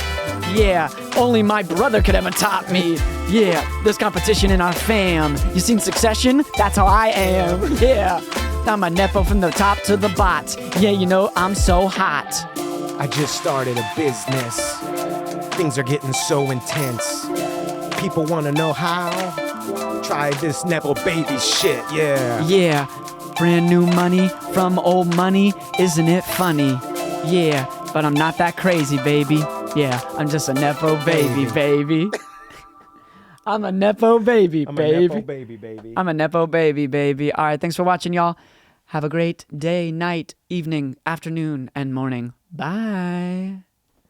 Speaker 1: Yeah, only my brother could ever top me. Yeah, there's competition in our fam. You seen Succession? That's how I am. Yeah, I'm a Nepo from the top to the bot. Yeah, you know, I'm so hot.
Speaker 2: I just started a business. Things are getting so intense. People want to know how. Try this Nepo baby shit, yeah.
Speaker 1: Yeah, brand new money from old money. Isn't it funny? Yeah, but I'm not that crazy, baby. Yeah, I'm just a Nepo baby. I'm a Nepo baby, baby. I'm a Nepo baby. All right, thanks for watching, y'all. Have a great day, night, evening, afternoon, and morning. Bye.